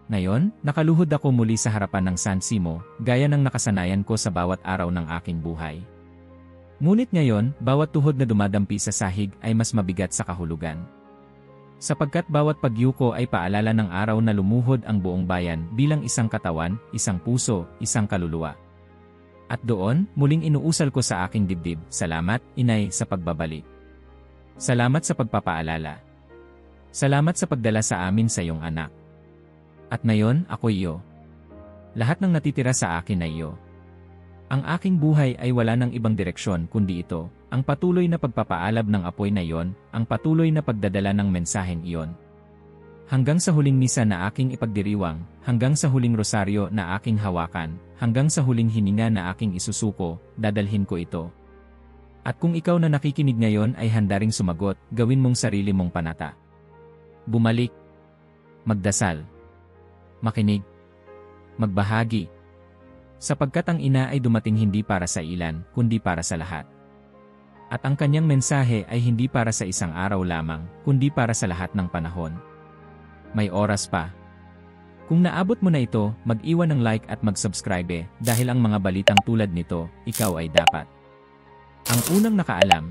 Ngayon, nakaluhod ako muli sa harapan ng San Simo, gaya ng nakasanayan ko sa bawat araw ng aking buhay. Ngunit ngayon, bawat tuhod na dumadampi sa sahig ay mas mabigat sa kahulugan. Sapagkat bawat pagyuko ay paalala ng araw na lumuhod ang buong bayan bilang isang katawan, isang puso, isang kaluluwa. At doon, muling inuusal ko sa aking dibdib, salamat, Inay, sa pagbabalik. Salamat sa pagpapaalala. Salamat sa pagdala sa amin sa iyong anak. At ngayon, ako iyo. Lahat ng natitira sa akin ay iyo. Ang aking buhay ay wala ng ibang direksyon kundi ito, ang patuloy na pagpapaalab ng apoy na iyon, ang patuloy na pagdadala ng mensaheng iyon. Hanggang sa huling misa na aking ipagdiriwang, hanggang sa huling rosaryo na aking hawakan, hanggang sa huling hininga na aking isusuko, dadalhin ko ito. At kung ikaw na nakikinig ngayon ay handa ring sumagot, gawin mong sarili mong panata. Bumalik. Magdasal. Makinig. Magbahagi. Sapagkat ang ina ay dumating hindi para sa ilan, kundi para sa lahat. At ang kanyang mensahe ay hindi para sa isang araw lamang, kundi para sa lahat ng panahon. may oras pa. Kung naabot mo na ito, mag-iwan ng like at mag-subscribe dahil ang mga balitang tulad nito, ikaw ay dapat ang unang nakaalam.